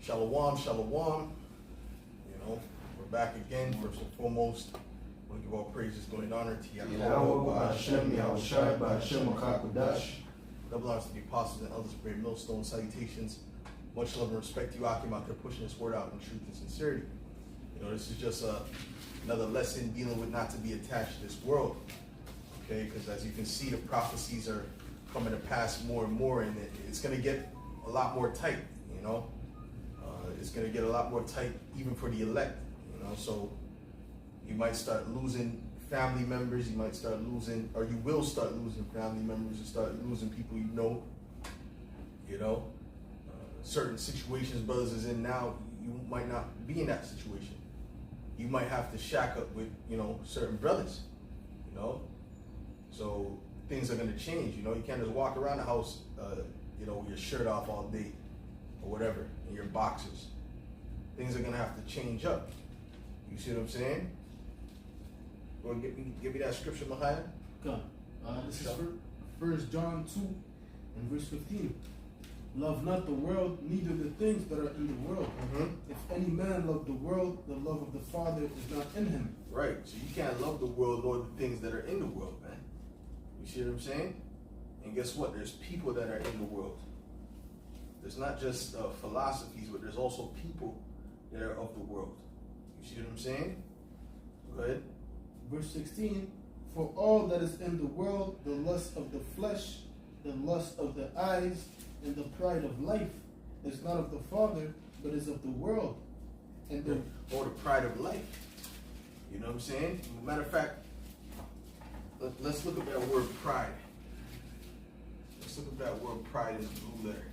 Shalom, shalom. You know, we're back again. First and foremost, I want to give all praises, glory, and honor to Yahweh, Hashem, Yahushai, Hashem, Makakodash. double honors to the apostles and elders, brave millstone salutations. Much love and respect to you, Akim, out there pushing this word out in truth and sincerity. You know, this is just another lesson dealing with not to be attached to this world. Okay, because as you can see, the prophecies are coming to pass more and more, and it's going to get a lot more tight, you know. It's going to get a lot more tight even for the elect, you know. So you might start losing family members, you might start losing, or you will start losing family members, you start losing people you know. Certain situations brothers is in now, you might not be in that situation. You might have to shack up with, you know, certain brothers, you know. So things are going to change, you know. You can't just walk around the house, you know, with your shirt off all day or whatever, and your boxers. Things are going to have to change up. You see what I'm saying? You want to give me that scripture, Mahaya? Come. This is 1 John 2 and verse 15. Love not the world, neither the things that are in the world. If any man love the world, the love of the Father is not in him. Right. So you can't love the world nor the things that are in the world, man. You see what I'm saying? And guess what? There's people that are in the world. There's not just philosophies, but there's also people that are of the world. You see what I'm saying? Go ahead. Verse 16. For all that is in the world, the lust of the flesh, the lust of the eyes, and the pride of life is not of the Father, but is of the world. And the pride of life. You know what I'm saying? Matter of fact, let's look at that word pride. Let's look at that word pride in the blue letter.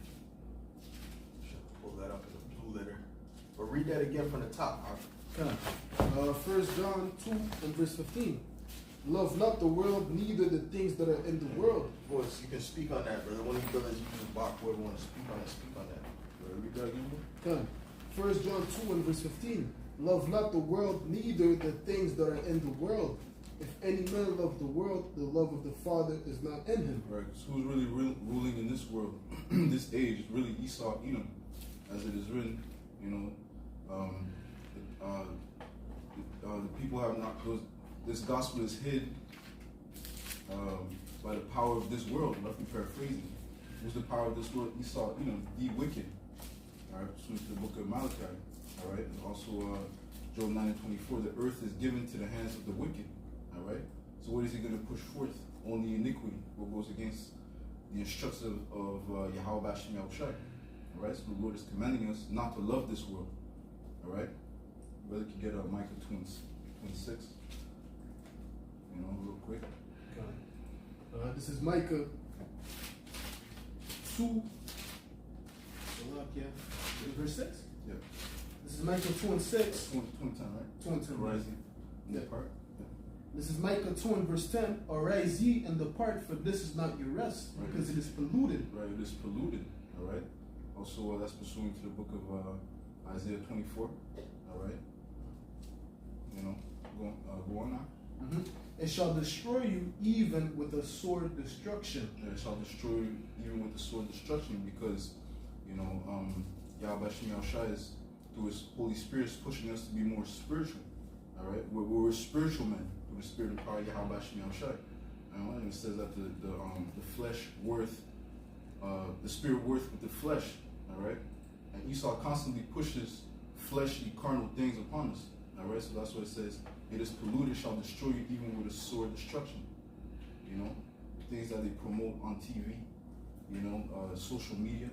Should pull that up in the blue letter. But read that again from the top. 1 John 2 and verse 15. Love not the world, neither the things that are in the world. Of course, you can speak on that, brother. One of you brothers use barcode want to speak on that. Read that again. 1 John 2 and verse 15. Love not the world, neither the things that are in the world. If any man love the world, the love of the Father is not in him. Right. So who's really ruling in this world, this age? Really Esau, Edom, as it is written. You know, the people have not. This gospel is hid by the power of this world. Roughly paraphrasing, who's the power of this world? Esau, Edom, the wicked. All right. So it's the book of Malachi. All right. And also Job 9 and 24. The earth is given to the hands of the wicked. All right. So what is he going to push forth? Only iniquity. What goes against the instructions of Yahweh Hashem Yahushai. All right. So the Lord is commanding us not to love this world. All right. Brother can get Micah 26. You know, real quick. This is Micah 2. Verse 6? Yeah. This is Micah 2 and 6. 20 time, right? 2 and 10. Rising. Yeah. Part. Yeah. This is Micah 2 and verse 10. Arise ye and depart, for this is not your rest, right. Because it is polluted. Right, it is polluted. All right. Also, that's pursuing to the book of Isaiah 24. All right. You know, go on now. It shall destroy you even with a sword destruction. Yeah, it shall destroy you even with the sword destruction, because, you know, Yahweh Hashem Yahushai is, through his Holy Spirit, is pushing us to be more spiritual. All right, we're spiritual men through the Spirit and power of Yahweh Hashem Yahushai. And it says that the flesh worth, the spirit worth with the flesh. All right, and Esau constantly pushes fleshly, carnal things upon us. All right, so that's what it says. It is polluted, shall destroy you even with a sword destruction. You know, things that they promote on TV, you know, social media.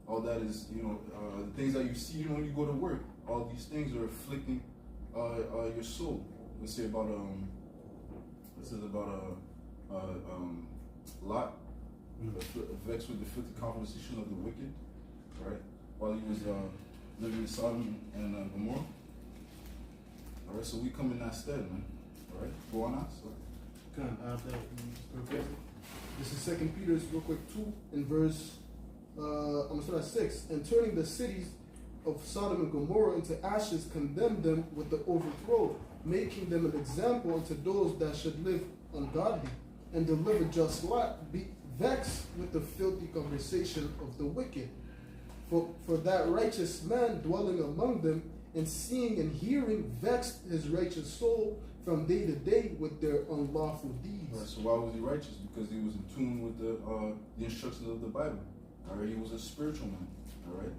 All that is, you know, the things that you see, you know, when you go to work. All these things are afflicting your soul. Let's say about this is about Lot, vexed with the filthy conversation of the wicked, right? While he was living in Sodom and Gomorrah. All right, so we come in that stead, man. All right, go on us. This is 2 Peter, real quick, 2 in verse, I'm going to start at 6. And turning the cities of Sodom and Gomorrah into ashes, condemned them with the overthrow, making them an example unto those that should live ungodly, and deliver just Lot, be vexed with the filthy conversation of the wicked. For that righteous man dwelling among them, and seeing and hearing, vexed his righteous soul from day to day with their unlawful deeds. Right, so why was he righteous? Because he was in tune with the instructions of the Bible. All right, he was a spiritual man. All right,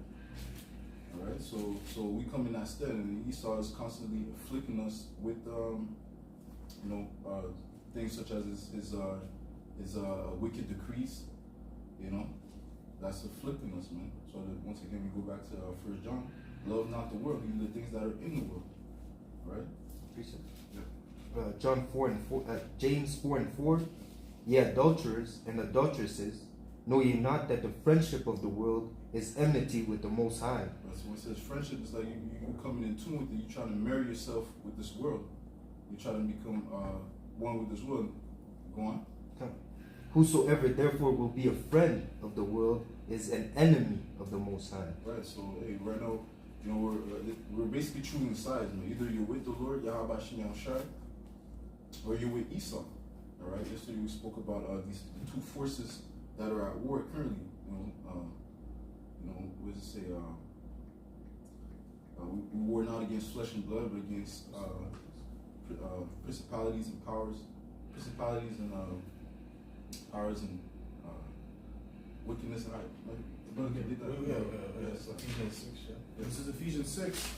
all right. So we come in that stead, and Esau is constantly afflicting us with things such as his wicked decrees. You know, that's afflicting us, man. So that once again, we go back to 1 John. Love not the world, even the things that are in the world. Right? John 4 and 4, James 4 and 4. Ye adulterers and adulteresses, know ye not that the friendship of the world is enmity with the Most High? Right, so when it says friendship, it's like you coming in tune with it. You're trying to marry yourself with this world. You're trying to become one with this world. Go on. Whosoever therefore will be a friend of the world is an enemy of the Most High. Right, so hey, right now, you know, we're basically choosing sides, man. Either you're with the Lord, Yahweh Shem Yahushai, or you're with Esau. All right. Yesterday we spoke about these two forces that are at war currently. What does it say? We war not against flesh and blood, but against principalities and powers, wickedness. Yes, Ephesians 6. Yeah. This is Ephesians 6.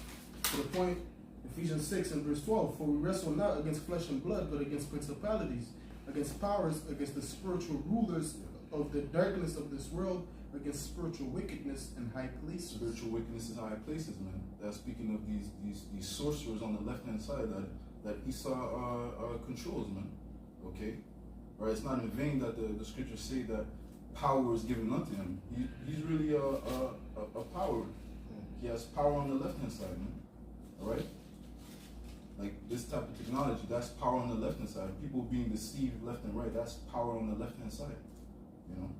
To the point, Ephesians 6 and verse 12. For we wrestle not against flesh and blood, but against principalities, against powers, against the spiritual rulers of the darkness of this world, against spiritual wickedness in high places. Spiritual wickedness in high places, man. That's speaking of these sorcerers on the left hand side that Esau controls, man. Okay? Right? It's not in vain that the scriptures say that power is given unto him. He's really a power. He has power on the left hand side, man. Alright? Like this type of technology, that's power on the left hand side. People being deceived left and right, that's power on the left hand side. You know?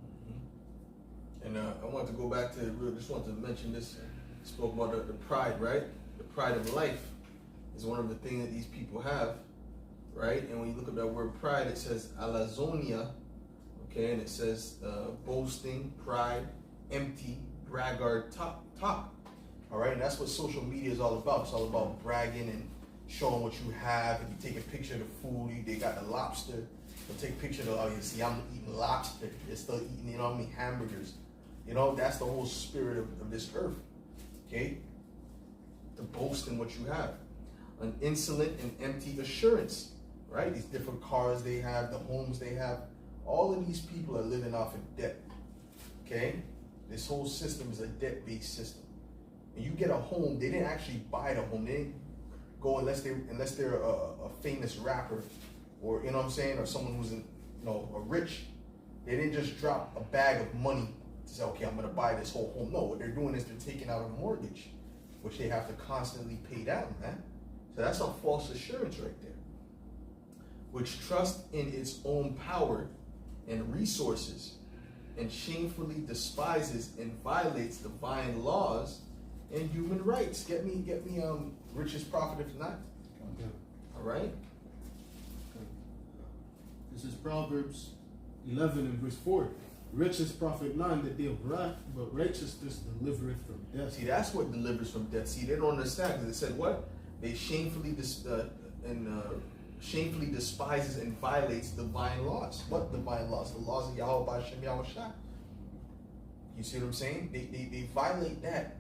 And I wanted to go back to, just wanted to mention this, spoke about the pride, right? The pride of life is one of the things that these people have, right? And when you look at that word pride, it says alazonia, okay? And it says boasting, pride, empty, braggart, talk. All right, and that's what social media is all about. It's all about bragging and showing what you have. If you take a picture of the food, they got the lobster. They'll take a picture of, oh, you see, I'm eating lobster. They're still eating, you know what I mean, hamburgers. You know, that's the whole spirit of this earth, okay? To boast in what you have. An insolent and empty assurance, right? These different cars they have, the homes they have. All of these people are living off of debt, okay? This whole system is a debt-based system. And you get a home, they didn't actually buy the home. They didn't go unless they're a famous rapper, or you know what I'm saying, or someone who's a rich. They didn't just drop a bag of money to say, okay, I'm gonna buy this whole home. No, what they're doing is they're taking out a mortgage, which they have to constantly pay down, man. So that's a false assurance right there. Which trusts in its own power and resources, and shamefully despises and violates divine laws and human rights. Get me, richest prophet if not. All right. This is Proverbs 11 and verse 4. Riches profit not in the day of wrath, but righteousness delivereth from death. See, that's what delivers from death. See, they don't understand because it said what? They shamefully despises and violates divine laws. What divine laws? The laws of Yahweh Shem Yahushai. You see what I'm saying? They violate that,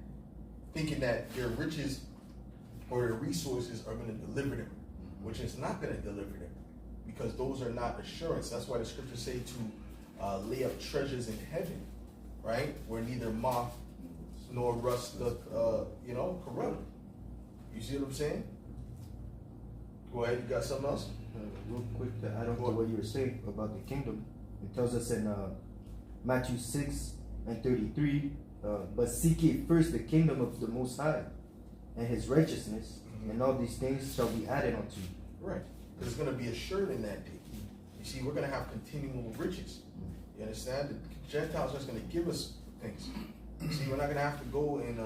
thinking that their riches or their resources are going to deliver them, which is not going to deliver them, because those are not assurance. That's why the scriptures say to lay up treasures in heaven, right? Where neither moth nor rust doth, corrupt. You see what I'm saying? Go ahead, you got something else? Real quick to add on to what you were saying about the kingdom. It tells us in Matthew 6 and 33, but seek ye first the kingdom of the Most High and his righteousness, and all these things shall be added unto you. Right. There's going to be assured in that day. You see, we're going to have continual riches. You understand? The Gentiles are just going to give us things. See, we're not going to have to go and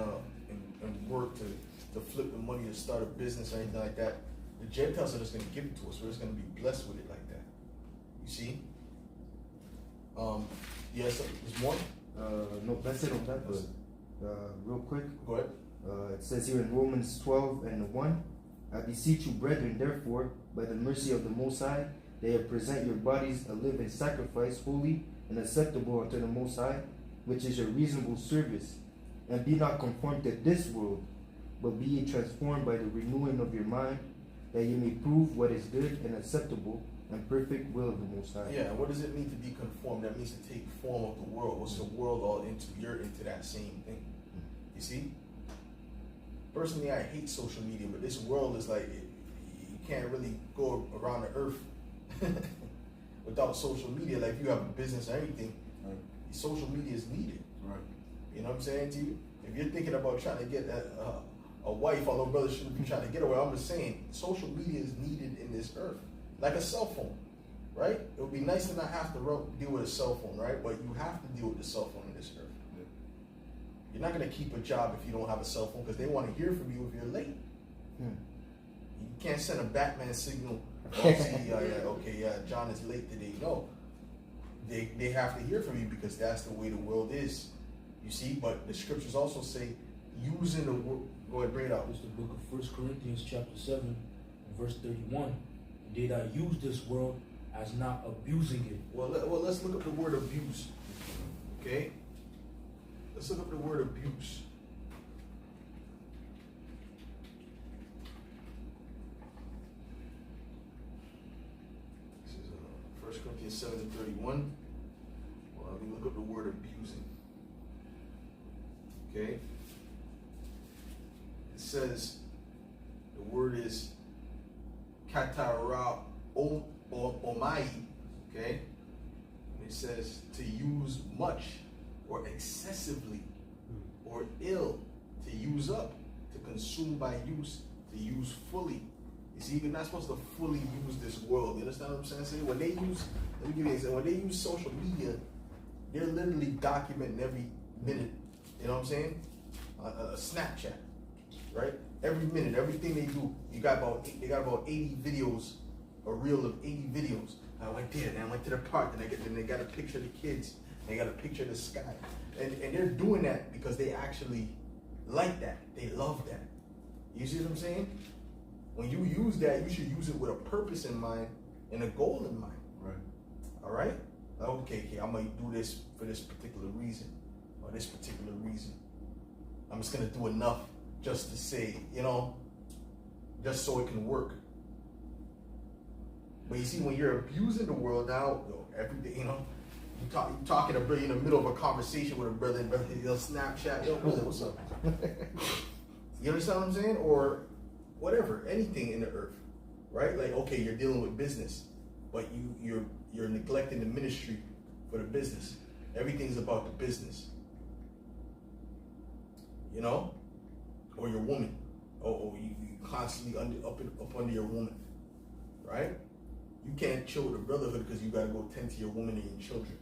work to flip the money to start a business or anything like that. The Gentiles are just going to give it to us. We're just going to be blessed with it like that. You see? Yes, there's more? No, that's it on that, but real quick. Go ahead. It says here in Romans 12 and 1, I beseech you, brethren, therefore, by the mercy of the Most High, that you present your bodies a living sacrifice, holy and acceptable unto the Most High, which is your reasonable service. And be not conformed to this world, but be ye transformed by the renewing of your mind, that you may prove what is good and acceptable and perfect will of the Most High. Yeah, what does it mean to be conformed? That means to take form of the world. What's the world all into? You're into that same thing. You see? Personally, I hate social media, but this world is like, you can't really go around the earth without social media. Like, if you have a business or anything, Right. social media is needed. Right. You know what I'm saying to you? If you're thinking about trying to get a wife, although brothers shouldn't be trying to get away, I'm just saying, social media is needed in this earth. Like a cell phone, right? It would be nice to not have to deal with a cell phone, right? But you have to deal with the cell phone in this earth. Yeah. You're not going to keep a job if you don't have a cell phone because they want to hear from you if you're late. Hmm. You can't send a Batman signal. Oh, see, okay, John is late today. No. They have to hear from you because that's the way the world is. You see? But the scriptures also say, using the word. Go ahead, bring it out. It's the book of 1 Corinthians chapter 7 and verse 31. Did I use this world as not abusing it? Well, let's look up the word abuse. Okay? Let's look up the word abuse. This is 1 Corinthians 7 and 31. Well, let me look up the word abusing. Okay? It says, the word is katara omai, okay? And it says to use much or excessively or ill, to use up, to consume by use, to use fully. You see, you're not supposed to fully use this world. You understand what I'm saying? So when they use, let me give you an example. When they use social media, they're literally documenting every minute. You know what I'm saying? Snapchat, right? Every minute, everything they do. They got about 80 videos, a reel of 80 videos. I went there, then I went to the park, then they got a picture of the kids, they got a picture of the sky. And they're doing that because they actually like that. They love that. You see what I'm saying? When you use that, you should use it with a purpose in mind and a goal in mind. Right. All right? Okay, I'm going to do this for this particular reason or this particular reason. I'm just going to do enough just to say, you know, just so it can work. But you see, when you're abusing the world now, every day, you know, you talking to a brother in the middle of a conversation with a brother, and brother, he'll Snapchat, yo, brother, what's up? You understand what I'm saying? Or whatever, anything in the earth, right? Like, okay, you're dealing with business, but you're neglecting the ministry for the business. Everything's about the business, you know, or your woman. Oh, you constantly up under your woman, right? You can't chill with the brotherhood because you got to go tend to your woman and your children.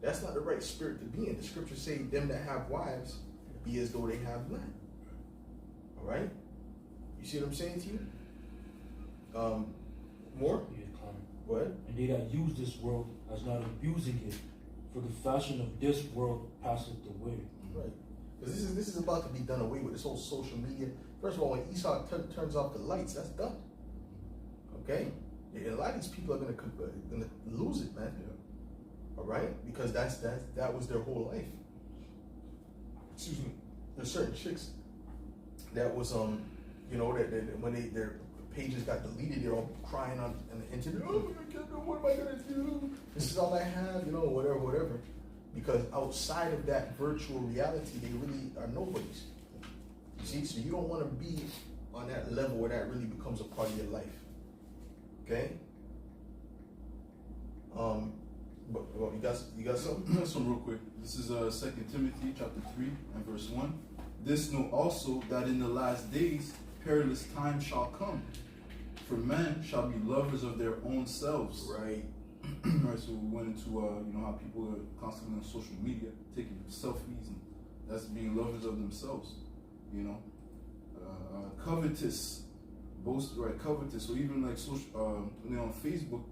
That's not the right spirit to be in. The scriptures say, them that have wives, be as though they have none. All right? You see what I'm saying to you? More? Yeah, come. Go ahead. And they that use this world as not abusing it, for the fashion of this world passeth away. Right. Because this is about to be done away with, this whole social media. First of all, when Esau turns off the lights, that's done. Okay? And a lot of these people are gonna lose it, man. Yeah. All right? Because that was their whole life. Excuse me. There's certain chicks that was you know, that when their pages got deleted, they're all crying on the internet. Oh, I can't do. What am I gonna do? This is all I have, you know, whatever. Because outside of that virtual reality, they really are nobodies. You see, so you don't want to be on that level where that really becomes a part of your life. Okay. But you got something? So real quick, this is 2 Timothy chapter 3 and verse 1. This know also that in the last days perilous times shall come, for men shall be lovers of their own selves. Right. Right. So we went into you know how people are constantly on social media taking selfies, and that's being lovers of themselves. You know, covetous, covetous. So even like social, you know, on Facebook.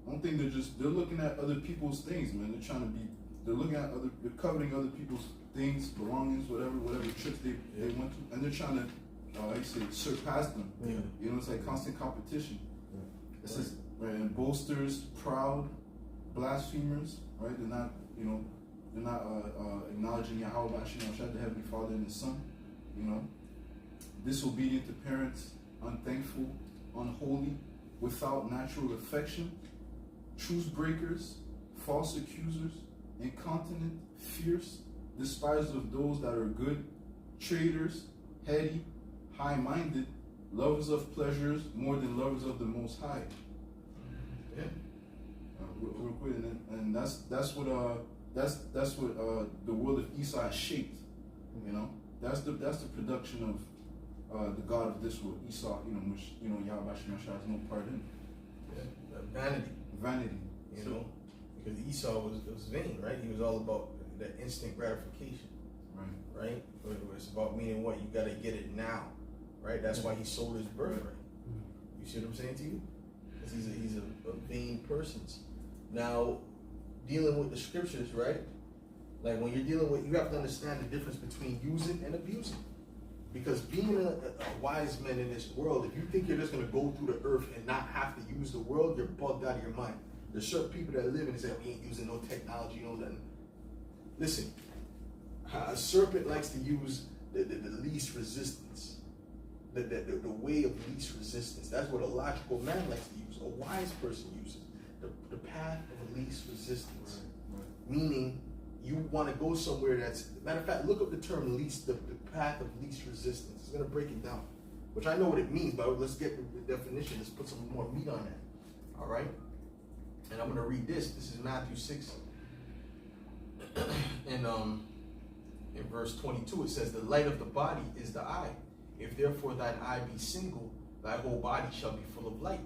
I don't think they're looking at other people's things, man. They're coveting other people's things, belongings, whatever trips they went to, and they're trying to, like you say, surpass them. Yeah. You know, it's like constant competition. Yeah. It says, right, and boasters, proud, blasphemers, right? They're not, you know, they're not acknowledging Yahweh Bashim, the Heavenly Father and His Son. You know, disobedient to parents, unthankful, unholy, without natural affection, truce breakers, false accusers, incontinent, fierce, despisers of those that are good, traitors, heady, high-minded, lovers of pleasures more than lovers of the Most High. Yeah. Real quick, and that's what the world of Esau has shaped. You know, that's the production of the God of this world, Esau. You know, which Yahweh Shemashah has no part in. Yeah. Vanity. You know, because Esau was vain, right? He was all about the instant gratification, right? It was about meaning what you got to get it now, right? That's why he sold his birthright. You see what I'm saying to you? Because he's a vain person. Now, dealing with the scriptures, right? Like when you're dealing with, you have to understand the difference between using and abusing. Because being a wise man in this world, if you think you're just going to go through the earth and not have to use the world, you're bugged out of your mind. There's certain people that live and say, we ain't using no technology, no nothing. Listen, a serpent likes to use the least resistance, the way of least resistance. That's what a logical man likes to use. A wise person uses the path of least resistance. Right. Meaning, you want to go somewhere that's, matter of fact, look up the term least, the path of least resistance. It's going to break it down, which I know what it means, but let's get the definition. Let's put some more meat on that. All right? And I'm going to read this. This is Matthew 6. And in verse 22, it says, the light of the body is the eye. If therefore thine eye be single, thy whole body shall be full of light.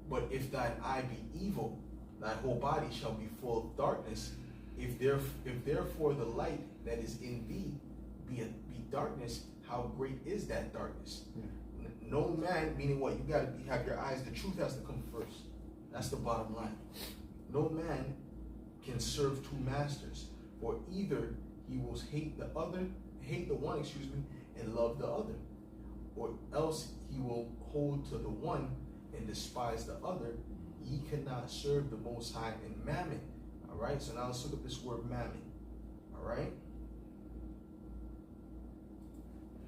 But if thine eye be evil, thy whole body shall be full of darkness. If therefore the light that is in thee be darkness, how great is that darkness? No man, meaning what? You got to have your eyes. The truth has to come first. That's the bottom line. No man can serve two masters, for either he will hate the one, and love the other, or else he will hold to the one and despise the other. Ye cannot serve the Most High and mammon. All right. So now let's look at this word mammon. All right.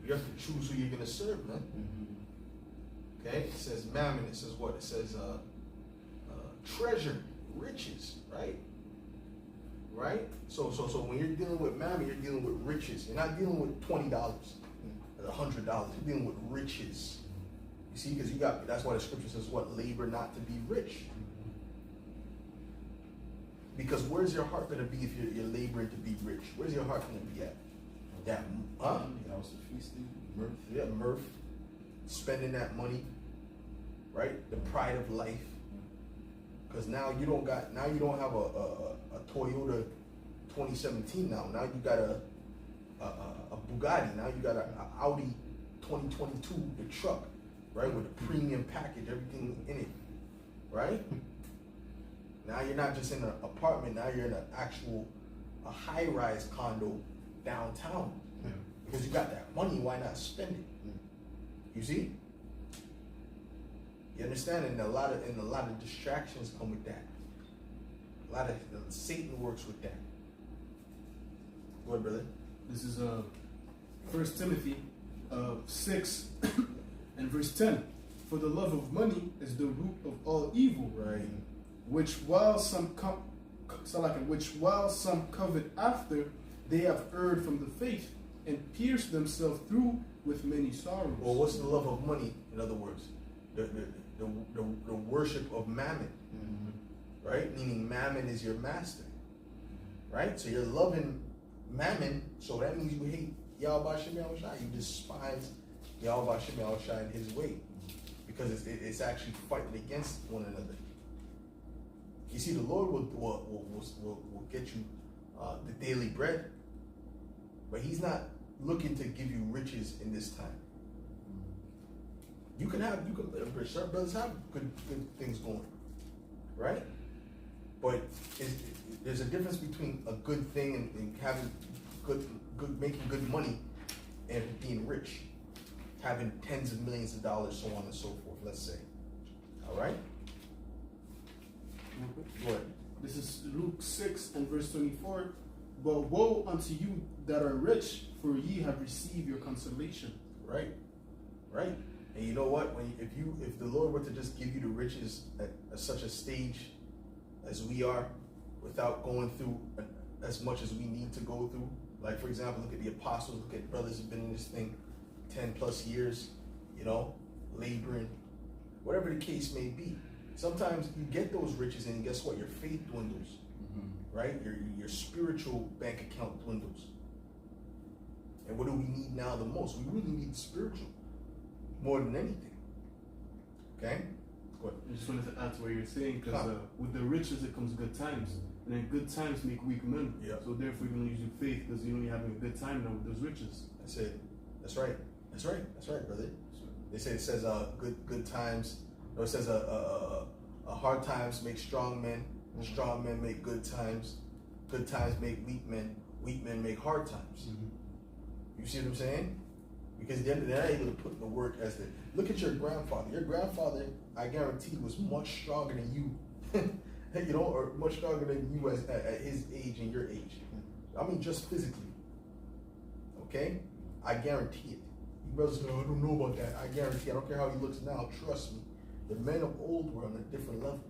You have to choose who you're going to serve, man. Okay. It says mammon. It says what? It says treasure, riches, right? Right? So when you're dealing with mammon, you're dealing with riches. You're not dealing with $20 or $100. You're dealing with riches. You see, because that's why the scripture says what? Labor not to be rich. Because where's your heart going to be if you're laboring to be rich? Where's your heart going to be at? That, That was the feasting, mirth. Yeah, mirth. Spending that money, right? The pride of life. Because now you don't have a Toyota 2017 now. Now you got a Bugatti. Now you got an Audi 2022, the truck, right? With a premium package, everything in it, right? Now you're not just in an apartment. Now you're in a high-rise condo downtown. Yeah. Because you got that money, why not spend it? You see? You understand? And a lot of distractions come with that. A lot of Satan works with that. Go ahead, brother. This is 1 Timothy 6 and verse 10. For the love of money is the root of all evil, Right. which while some covet after, they have erred from the faith and pierced themselves through with many sorrows. Well, what's the love of money? In other words, the worship of mammon, right? Meaning mammon is your master, right? So you're loving mammon, so that means you hate Yahweh Shem Yahushua. You despise Yahweh Shem Yahushua and his way, because it's actually fighting against one another. You see, the Lord will get you the daily bread, but he's not looking to give you riches in this time. Certain brothers have good things going, right? But there's a difference between a good thing and having making good money and being rich, having tens of millions of dollars, so on and so forth, let's say. All right? Go ahead. This is Luke 6 and verse 24. But woe unto you that are rich, for ye have received your consolation. Right, right. And you know what? If the Lord were to just give you the riches at such a stage as we are, without going through as much as we need to go through, like for example, look at the apostles, look at brothers who've been in this thing 10 plus years, you know, laboring, whatever the case may be. Sometimes you get those riches and guess what? Your faith dwindles, right? Your spiritual bank account dwindles. And what do we need now the most? We really need spiritual more than anything. Okay? Go ahead. I just wanted to add to what you're saying, because with the riches it comes good times, and then good times make weak men. Yeah. So therefore you're going to use your faith, because you're only having a good time now with those riches. That's it. That's right. That's right. That's right, brother. They say it says good times. No, it says hard times make strong men. Strong men make good times. Good times make weak men. Weak men make hard times. You see what I'm saying? Because at the end of the day, they're able to put in the work as the look at your grandfather. Your grandfather, I guarantee, was much stronger than you. You know, or much stronger than you at his age and your age. I mean, just physically. Okay? I guarantee it. You brothers go, I don't know about that. I guarantee, I don't care how he looks now, trust me. The men of old were on a different level.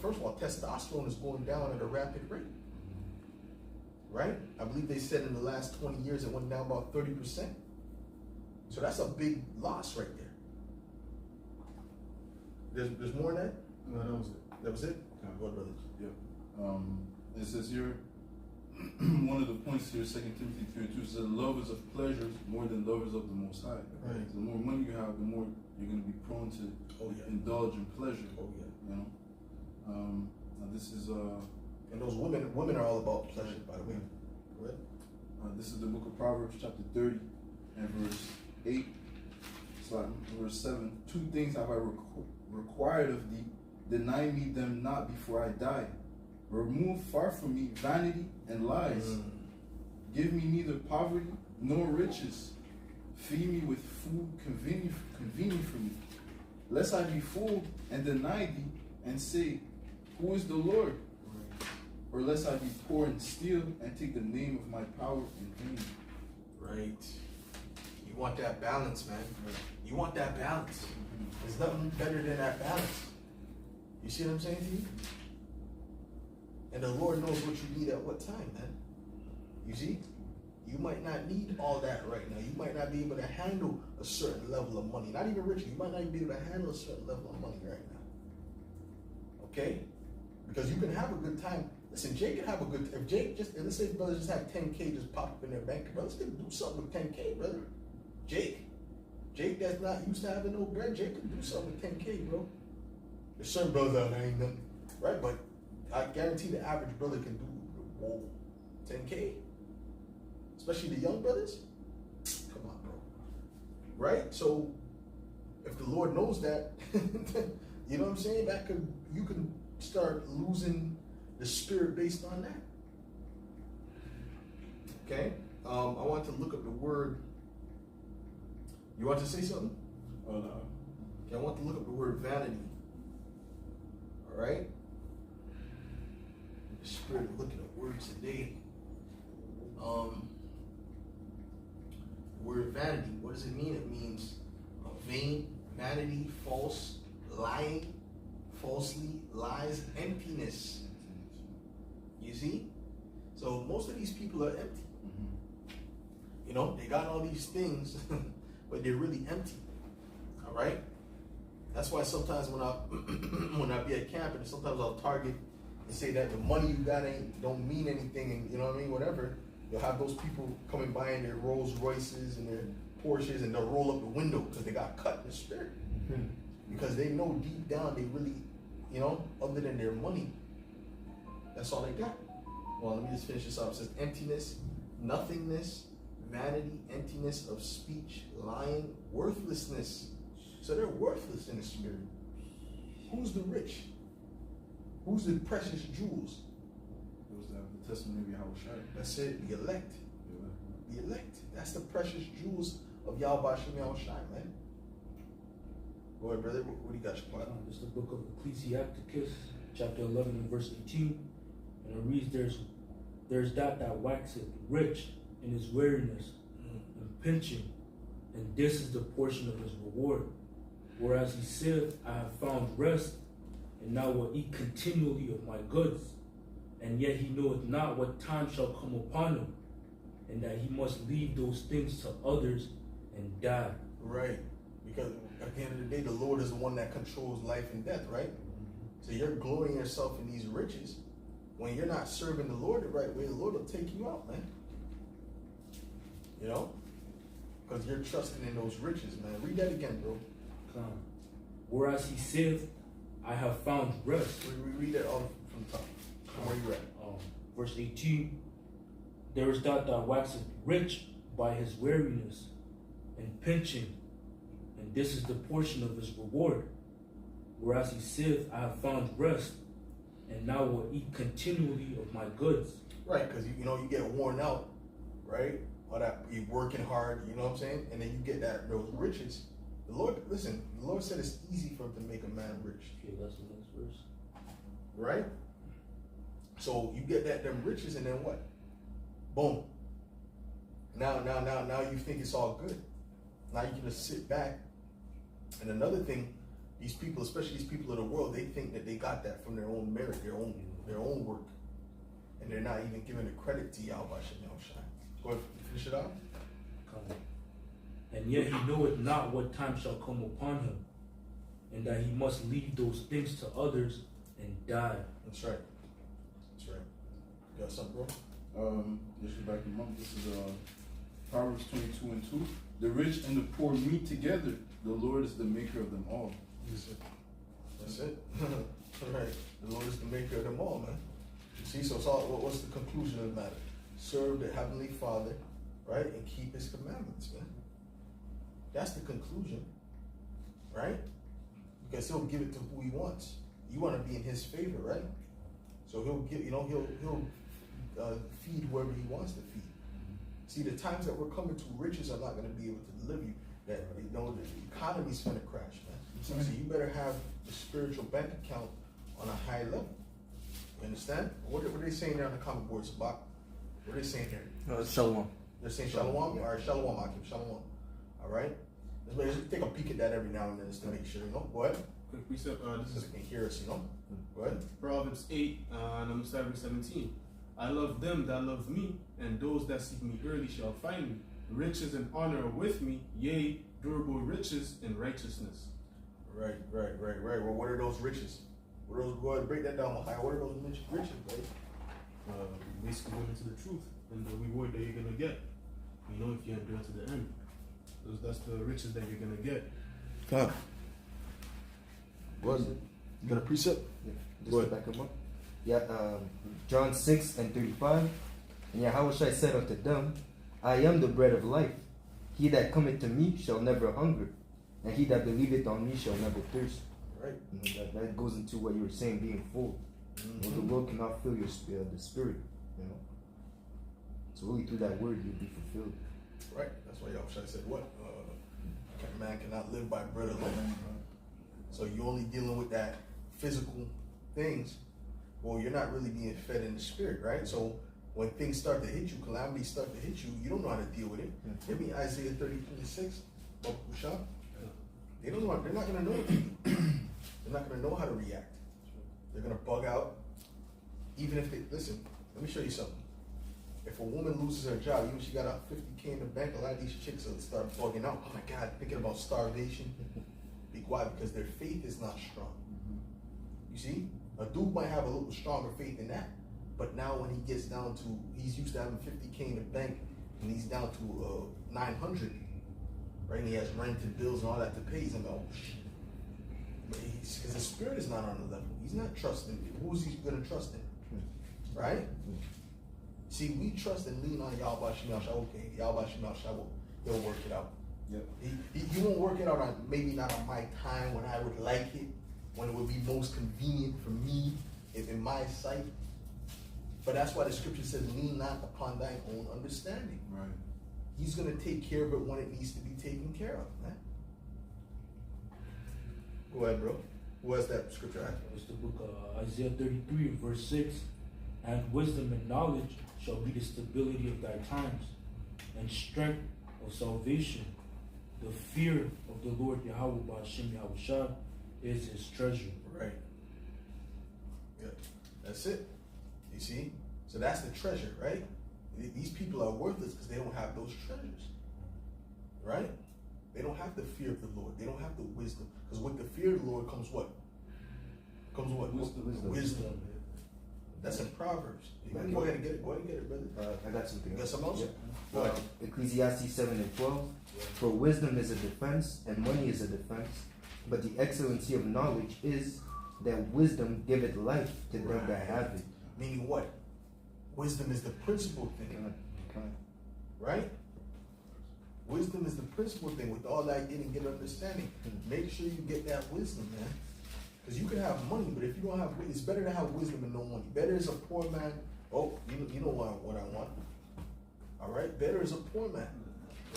First of all, testosterone is going down at a rapid rate. Right? I believe they said in the last 20 years it went down about 30%. So that's a big loss right there. There's more than that? No, that was it. That was it? Yeah. Go ahead, brother. Yeah. It says here, one of the points here, 2 Timothy 3:2 says, lovers of pleasures more than lovers of the Most High. Right. The more money you have, the more you're going to be prone to indulge in pleasure. Oh yeah. You know. Now this is And those women are all about pleasure, by the way. Go ahead. this is the book of Proverbs, chapter 30, and verse 8. Verse 7. 2 things have I required of thee, deny me them not before I die. Remove far from me vanity and lies. Give me neither poverty nor riches. Feed me with food convenient for me, lest I be full and deny thee, and say, who is the Lord? Or lest I be poor and steal and take the name of my power in vain. Right. You want that balance, man. You want that balance. There's nothing better than that balance. You see what I'm saying to you? And the Lord knows what you need at what time, man. You see? You might not need all that right now. You might not be able to handle a certain level of money. Not even rich. You might not even be able to handle a certain level of money right now. Okay? Because you can have a good time. Listen, Jake can have a good time. If Jake let's say brothers just have 10K just pop up in their bank. Brothers can do something with 10K, brother. Jake that's not used to having no bread, Jake can do something with 10K, bro. There's certain brothers out there ain't nothing. Right? But I guarantee the average brother can do 10K. Especially the young brothers. Come on, bro. Right? So if the Lord knows that, you know what I'm saying? You can start losing the spirit based on that. Okay? I want to look up the word. You want to say something? Oh, no. Okay, I want to look up the word vanity. All right? The spirit of looking at words today. Word vanity, what does it mean? It means vain, vanity, false, lying, falsely, lies, emptiness. You see? So most of these people are empty. You know, they got all these things, but they're really empty. All right? That's why sometimes when I be at camp, and sometimes I'll target and say that the money you got don't mean anything, and you know what I mean, whatever. You'll have those people coming by in their Rolls Royces and their Porsches, and they'll roll up the window because they got cut in the spirit. Because they know deep down they really, you know, other than their money, that's all they got. Well, let me just finish this up. It says emptiness, nothingness, vanity, emptiness of speech, lying, worthlessness. So they're worthless in the spirit. Who's the rich? Who's the precious jewels? Those that have the testimony of Yahushua. That's it. The elect. Yeah. The elect. That's the precious jewels of Yahweh Shem Yahushai, man. Go ahead, brother. What do you got, Shaphat? It's the book of Ecclesiasticus, chapter 11 and verse 18. And it reads, there's that waxeth rich in his weariness and pinching, and this is the portion of his reward. Whereas he saith, I have found rest, and now will eat continually of my goods. And yet he knoweth not what time shall come upon him, and that he must leave those things to others and die. Right. Because at the end of the day, the Lord is the one that controls life and death, right? So you're glorying yourself in these riches. When you're not serving the Lord the right way, the Lord will take you out, man. You know? Because you're trusting in those riches, man. Read that again, bro. Whereas he saith, I have found rest. Read that all from the top. From where you at? Verse 18, there is that waxeth rich by his weariness and pinching, and this is the portion of his reward. Whereas he saith, I have found rest, and now will eat continually of my goods. Right, because you know you get worn out, right? All that you're working hard, you know what I'm saying? And then you get those riches. The Lord, listen, the Lord said it's easy for him to make a man rich. Okay, that's the next verse. Right? So you get them riches, and then what? Boom. Now you think it's all good. Now you can just sit back. And another thing, these people, especially these people of the world, they think that they got that from their own merit, their own work. And they're not even giving the credit to Yahweh Shem Yahushai. Go ahead, finish it out. And yet he knoweth not what time shall come upon him, and that he must leave those things to others and die. That's right. That's right. You got something, bro? Just back in month. This is Proverbs 22 and 2. The rich and the poor meet together. The Lord is the maker of them all. That's it. That's it. All right. The Lord is the maker of them all, man. You see, so it's all, what's the conclusion of the matter? Serve the Heavenly Father, right, and keep His commandments, man. That's the conclusion, right? Because He'll give it to who He wants. You want to be in His favor, right? So He'll give, He'll feed whoever He wants to feed. See, the times that we're coming to, riches are not going to be able to deliver you. That the economy's going to crash, man. So you better have the spiritual bank account on a high level. You understand? What are they saying there on the comment board, Sabak? What are they saying here? Shalom. They're saying Shalom? All right, Shalom, Akim, Shalom. All right? Let's take a peek at that every now and then just to make sure, you know? Go ahead. Quick precept, this So is they can hear us, you know? Go ahead. Proverbs 8, and I'm starting with 17. I love them that love me, and those that seek me early shall find me. Riches and honor are with me, yea, durable riches and righteousness. Right. Well, what are those riches? What are those, go ahead and break that down, Mahaya. What are those riches, right? Basically going into the truth and the reward that you're going to get. You know, if you endure to the end. That's the riches that you're going to get. Come. What? You got a precept? Yeah, just Go to ahead. back him up. Yeah, John 6 and 35. And Yahushua said unto them, I am the bread of life. He that cometh to me shall never hunger, and he that believeth on me shall never thirst. Right. You know, that goes into what you were saying, being full. You know, the world cannot fill your the spirit. You know, so only through that word you'll be fulfilled. Right. That's why Yahushua said what? Man cannot live by bread alone. So you're only dealing with that physical things. Well, you're not really being fed in the spirit, right? So when things start to hit you, calamities start to hit you, you don't know how to deal with it. Give me Isaiah 30:26. They don't know. They're not going to know what to do. They're not going to know how to react. They're going to bug out. Even if they listen. Let me show you something. If a woman loses her job, even if she got a $50K in the bank, a lot of these chicks will start bugging out. Oh my God, thinking about starvation. Be quiet because their faith is not strong. You see, a dude might have a little stronger faith in that, but now when he gets down to, he's used to having $50K in the bank, and he's down to 900, right? And he has rent and bills and all that to pay. He's like, oh shit. But because his spirit is not on the level. He's not trusting. Who's he going to trust in? Right? See, we trust and lean on Yahweh Shem Yahushua. Okay, Yahweh Shem Yahushua, he'll work it out. Yep. He won't work it out on, maybe not on my time when I would like it, when it would be most convenient for me, if in my sight. But that's why the scripture says, lean not upon thine own understanding. Right. He's going to take care of it when it needs to be taken care of, man. Go ahead, bro. Who has that scripture at? It's the book of Isaiah 33, verse 6. And wisdom and knowledge shall be the stability of thy times, and strength of salvation. The fear of the Lord Yahweh Ba'ashem Yahushua is his treasure. Right. Yeah. That's it. You see? So that's the treasure, right? These people are worthless because they don't have those treasures. Right? They don't have the fear of the Lord. They don't have the wisdom. Because with the fear of the Lord comes what? Comes what? Wisdom. That's in Proverbs. You can go ahead and get it. Go ahead and get it, brother. I got something You got else. something else? Yeah. Go ahead. Ecclesiastes 7:12. For wisdom is a defense, and money is a defense. But the excellency of knowledge is that wisdom giveth life to them that have it. Meaning what? Wisdom is the principal thing. Right? Wisdom is the principal thing. With all that getting, get understanding. Make sure you get that wisdom, man. Because you can have money, but if you don't have, it's better to have wisdom and no money. Better is a poor man. Oh, you know what I want. All right, better is a poor man.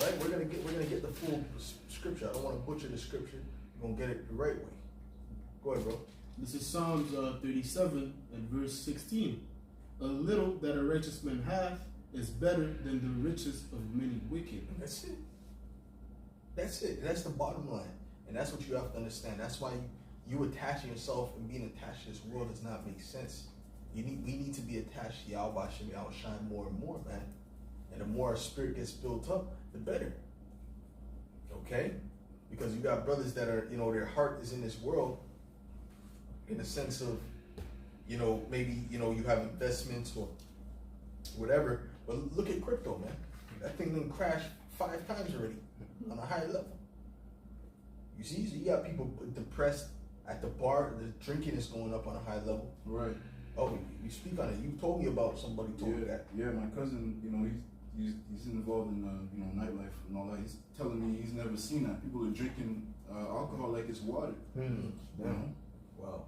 Right? We're gonna get the full scripture. I don't want to butcher the scripture. We're gonna get it the right way. Go ahead, bro. This is Psalms 37 and verse 16. A little that a righteous man hath is better than the riches of many wicked. That's it. That's it. That's the bottom line. And that's what you have to understand. That's why you attaching yourself and being attached to this world does not make sense. We need to be attached to Yahweh Shem Yahushua more and more, man. And the more our spirit gets built up, the better. Okay? Because you got brothers that are, their heart is in this world in the sense of, maybe, you have investments or whatever. But look at crypto, man. That thing done crashed 5 times already on a high level. You see? So you got people depressed at the bar. The drinking is going up on a high level. Right. Oh, you speak on it. You told me about somebody told me that. Yeah, my cousin, he's involved in nightlife and all that. He's telling me he's never seen that. People are drinking alcohol like it's water. You know? Wow.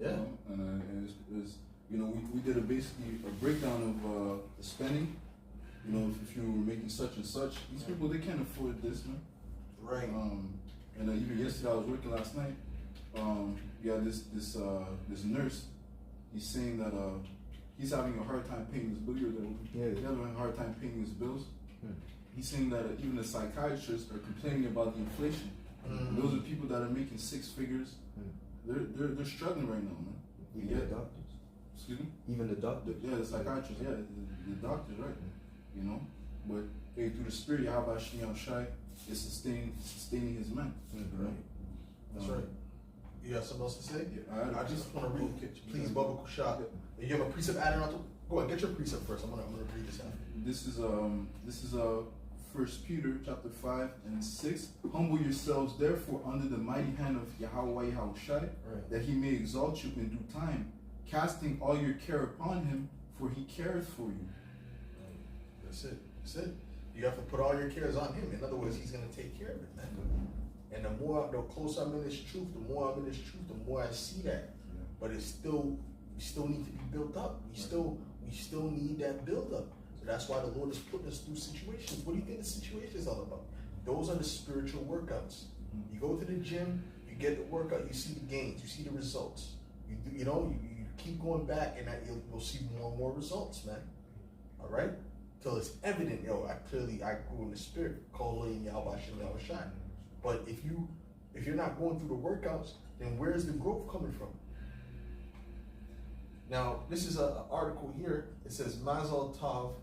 Yeah. And it's we did basically a breakdown of the spending. If you were making such and such, these people, they can't afford this, man. Right. And even yesterday I was working last night. You had this nurse. He's saying that he's having a hard time paying his bills. He's having a hard time paying his bills. He's saying that even the psychiatrists are complaining about the inflation. Those are people that are making 6 figures. They're struggling right now, man. Even the doctors. Excuse me? Even the doctors. Yeah, the psychiatrists, the doctors, right? But hey, through the spirit, Yahweh Shem Yahushua is sustaining his men. Right. That's right. You got something else to say? Yeah, I just want to read, please, Baba Kushab. You have a precept added on to? Go ahead, get your precept first. I'm gonna read this out. This is 1 Peter chapter 5 and 6. Humble yourselves therefore under the mighty hand of Yahweh Yahushua, that he may exalt you in due time, casting all your care upon him, for he careth for you. That's it. That's it. You have to put all your cares on him. In other words, he's gonna take care of it, man. And the closer I'm in this truth, the more I'm in this truth, the more I see that. Yeah. But we still need to be built up. We still need that build up. So that's why the Lord is putting us through situations. What do you think the situation is all about? Those are the spiritual workouts. You go to the gym, you get the workout, you see the gains, you see the results. You keep going back, and you'll see more and more results, man. All right, till it's evident. I grew in the spirit. But if you're not going through the workouts, then where's the growth coming from? Now, this is an article here. It says, Mazel Tov,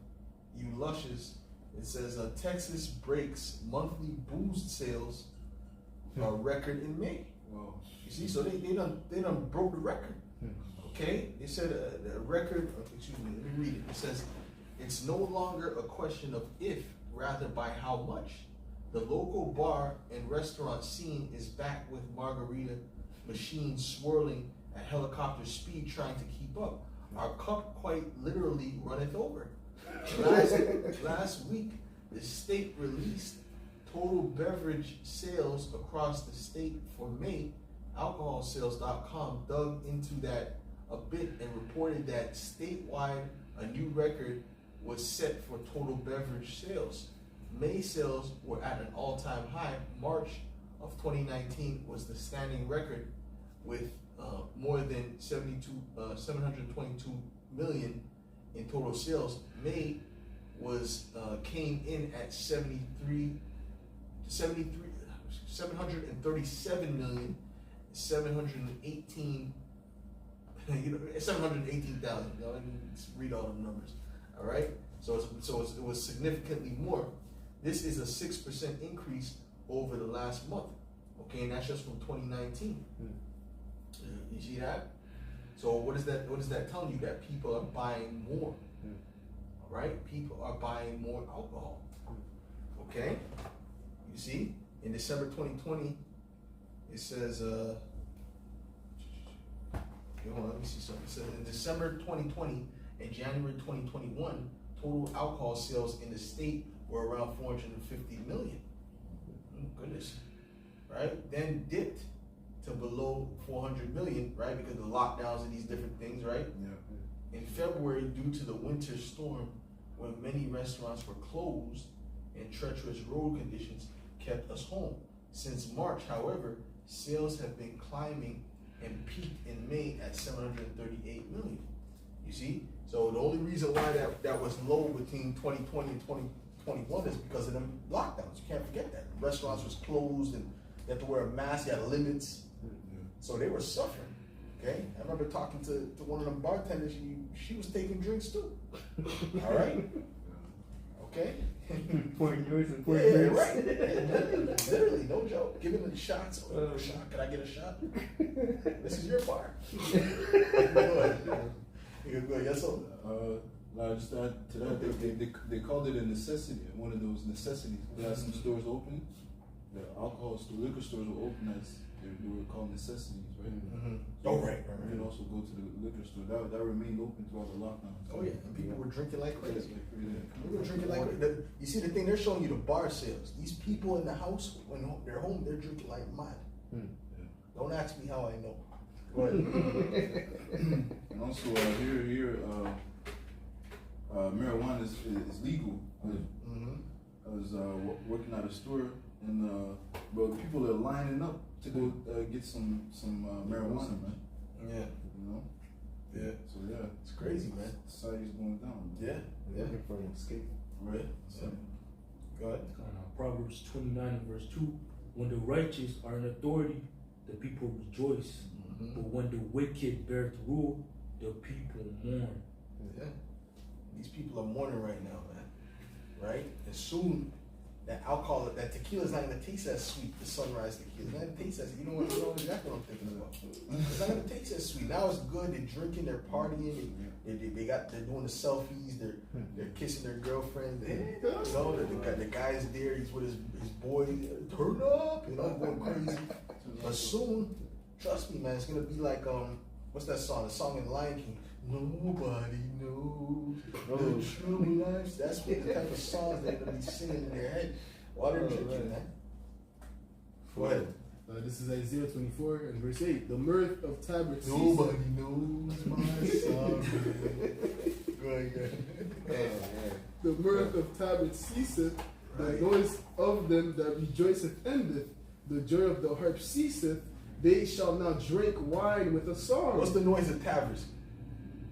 you luscious. It says, Texas breaks monthly booze sales record in May. Wow. You see, so they done broke the record. Okay? They said a record, excuse me, let me read it. It says, it's no longer a question of if, rather by how much. The local bar and restaurant scene is back with margarita machines swirling at helicopter speed trying to keep up. Our cup quite literally runneth over. Last week, the state released total beverage sales across the state for May. Alcoholsales.com dug into that a bit and reported that statewide a new record was set for total beverage sales. May sales were at an all-time high. March of 2019 was the standing record with more than 722 million in total sales. May was came in at 737 million, 718, 718,000. You know, I can read all the numbers. All right, it was significantly more. This is a 6% increase over the last month. Okay, and that's just from 2019. You see that? So what is that? What is that telling you? That people are buying more. All right, people are buying more alcohol. Okay, you see, in December 2020, it says. Okay, hold on, let me see something. It says in December 2020 and January 2021, total alcohol sales in the state were around 450 million. Goodness, right? Then dipped to below 400 million, right? Because of the lockdowns and these different things, right? Yeah. In February, due to the winter storm, when many restaurants were closed and treacherous road conditions kept us home. Since March, however, sales have been climbing and peaked in May at 738 million. You see? So the only reason why that was low between 2020 and 2021 is because of them lockdowns. You can't forget that. The restaurants was closed and you had to wear a mask, you had limits. So they were suffering. Okay? I remember talking to one of them bartenders, she was taking drinks too. All right? Okay? Pouring yours and pouring Yeah, yours. right. Literally, no joke. Giving them shots. Oh, a shot. Can I get a shot? This is your bar. Go ahead. You go, yes, sir. Just to add to that, they called it a necessity, one of those necessities. They had some stores open, the liquor stores were open as they were called necessities, right? Mm-hmm. Oh, right. You could also go to the liquor store. That remained open throughout the lockdown. Oh, yeah. And people were drinking like crazy. Yeah. People were drinking like crazy. You see the thing, they're showing you the bar sales. These people in the house, when they're home, they're drinking like mad. Don't ask me how I know. Go ahead. And also here, marijuana is legal. I was working at a store, and but people are lining up to go get some marijuana, man. Yeah. You know. Yeah. So yeah, It's crazy, man. society's going down. Yeah. Yeah. Looking for an escape. Right. Yeah. Go ahead. Proverbs 29 and verse 2. When the righteous are in authority, the people rejoice. But when the wicked bear rule, the people mourn. Yeah. These people are mourning right now, man. Right? And soon that alcohol, that tequila is not gonna taste as sweet, the sunrise tequila. It's not gonna taste as, you know exactly what I'm thinking about. It's not gonna taste as sweet. Now it's good, they're drinking, they're partying, they're doing the selfies, they're kissing their girlfriend, the guy's there, he's with his boy, turn up, going crazy. But soon, trust me, man, it's gonna be like what's that song? The song in Lion King. Nobody knows the true life. That's what the type of songs they're gonna be singing in their head while they're drinking, man. Go ahead. This is Isaiah 24 and verse 8. The mirth of Tabret ceaseth. Nobody knows my sorrow. Go ahead. The mirth of Tabret ceaseth. The noise of them that rejoiceth endeth. The joy of the harp ceaseth. They shall not drink wine with a song. What's the noise of taverns?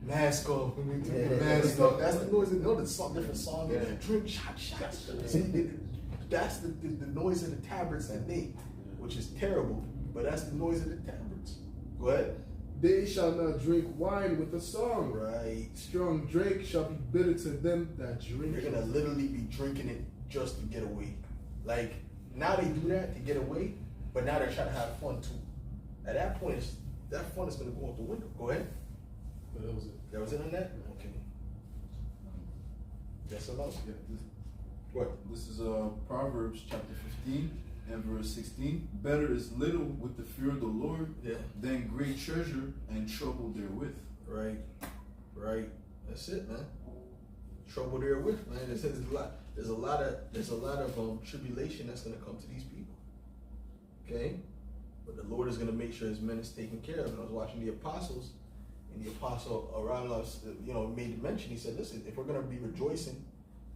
Mask off. Mask off. That's the noise of the song, different song. Yeah. Drink shots. See, that's the noise of the taverns today, which is terrible. But that's the noise of the taverns. Go ahead. They shall not drink wine with a song. Right. Strong drink shall be bitter to them that drink. They're gonna literally be drinking it just to get away. Like now they do that to get away, but now they're trying to have fun too. At that point, that fun is gonna go out the window. Go ahead. But that was it. That was it on that? Okay. Guess something else? Yeah. What? This is Proverbs chapter 15 and verse 16. Better is little with the fear of the Lord than great treasure and trouble therewith. Right. Right. That's it, man. Trouble therewith, man. There's a lot of tribulation that's gonna come to these people. Okay? But the Lord is gonna make sure his men is taken care of. And I was watching the apostles And the apostle around us, made the mention. He said, listen, if we're going to be rejoicing,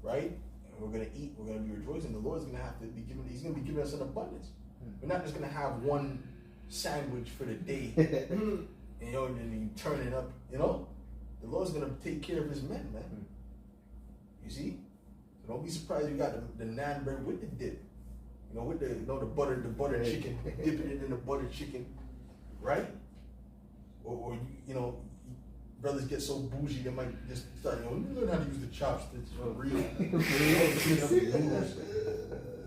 right, and we're going to eat, we're going to be rejoicing, the Lord's going to have to be giving, he's going to be giving us an abundance. We're not just going to have one sandwich for the day, and you turn it up, The Lord's going to take care of his men, man. You see? So don't be surprised you got the naan bread with the dip. With the butter chicken, dipping it in the butter chicken, right? Or brothers get so bougie they might just start, learn how to use the chopsticks for real.